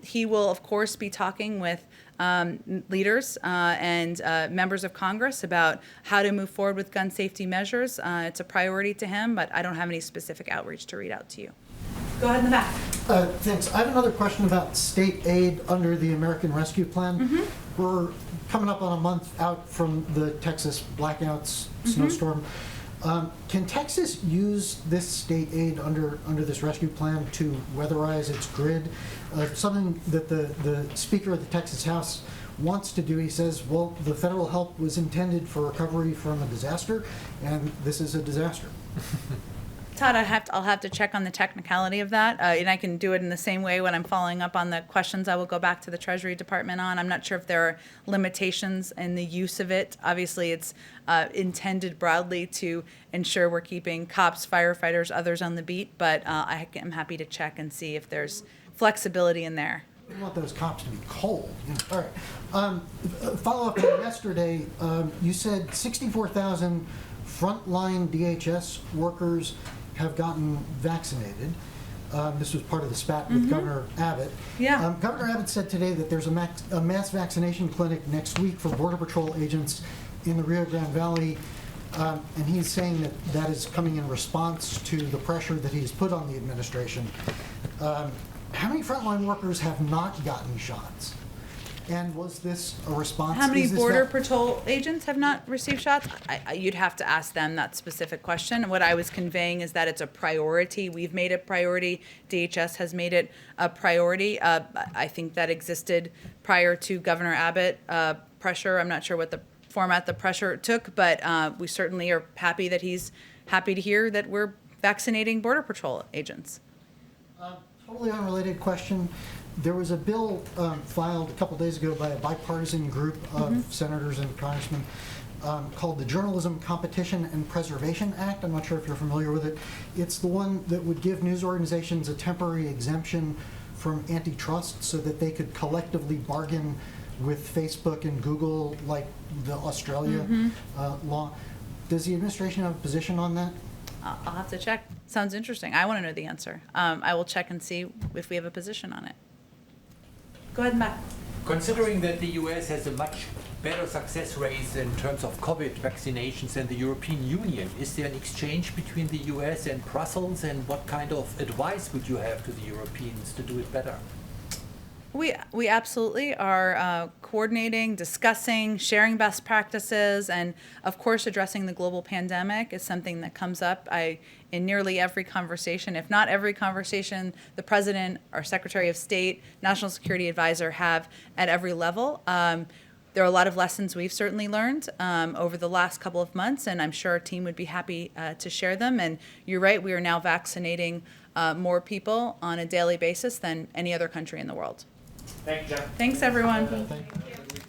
he will, of course, be talking with leaders and members of Congress about how to move forward with gun safety measures. It's a priority to him, but I don't have any specific outreach to read out to you. Go ahead in the back. Thanks. I have another question about state aid under the American Rescue Plan. Mm-hmm. We're coming up on a month out from the Texas blackouts, snowstorm. Can Texas use this state aid under this rescue plan to weatherize its grid? Something that the Speaker of the Texas House wants to do. He says, well, the federal help was intended for recovery from a disaster, and this is a disaster. Todd, I'll have to check on the technicality of that, and I can do it in the same way when I'm following up on the questions I will go back to the Treasury Department on. I'm not sure if there are limitations in the use of it. Obviously, it's intended broadly to ensure we're keeping cops, firefighters, others on the beat, but I am happy to check and see if there's flexibility in there. We want those cops to be cold. All right. Follow up on yesterday, you said 64,000 frontline DHS workers have gotten vaccinated. This was part of the spat with Governor Abbott. Yeah. Governor Abbott said today that there's a mass vaccination clinic next week for Border Patrol agents in the Rio Grande Valley, and he's saying that is coming in response to the pressure that he's put on the administration. How many frontline workers have not gotten shots? And was this a response? How many Border Patrol agents have not received shots? You'd have to ask them that specific question. What I was conveying is that it's a priority. We've made it priority. DHS has made it a priority. I think that existed prior to Governor Abbott pressure. I'm not sure what the format the pressure took, but we certainly are happy that he's happy to hear that we're vaccinating Border Patrol agents. Totally unrelated question. There was a bill filed a couple days ago by a bipartisan group of senators and congressmen called the Journalism Competition and Preservation Act. I'm not sure if you're familiar with it. It's the one that would give news organizations a temporary exemption from antitrust so that they could collectively bargain with Facebook and Google like the Australia law. Does the administration have a position on that? I'll have to check. Sounds interesting. I want to know the answer. I will check and see if we have a position on it. Go ahead, Matt. Considering that the US has a much better success rate in terms of COVID vaccinations than the European Union, is there an exchange between the US and Brussels, and what kind of advice would you have to the Europeans to do it better? We absolutely are coordinating, discussing, sharing best practices, and of course addressing the global pandemic is something that comes up in nearly every conversation, if not every conversation, the President, our Secretary of State, National Security Advisor have at every level. There are a lot of lessons we've certainly learned over the last couple of months, and I'm sure our team would be happy to share them. And you're right, we are now vaccinating more people on a daily basis than any other country in the world. Thank you, Jen. Thanks, everyone. Thank you.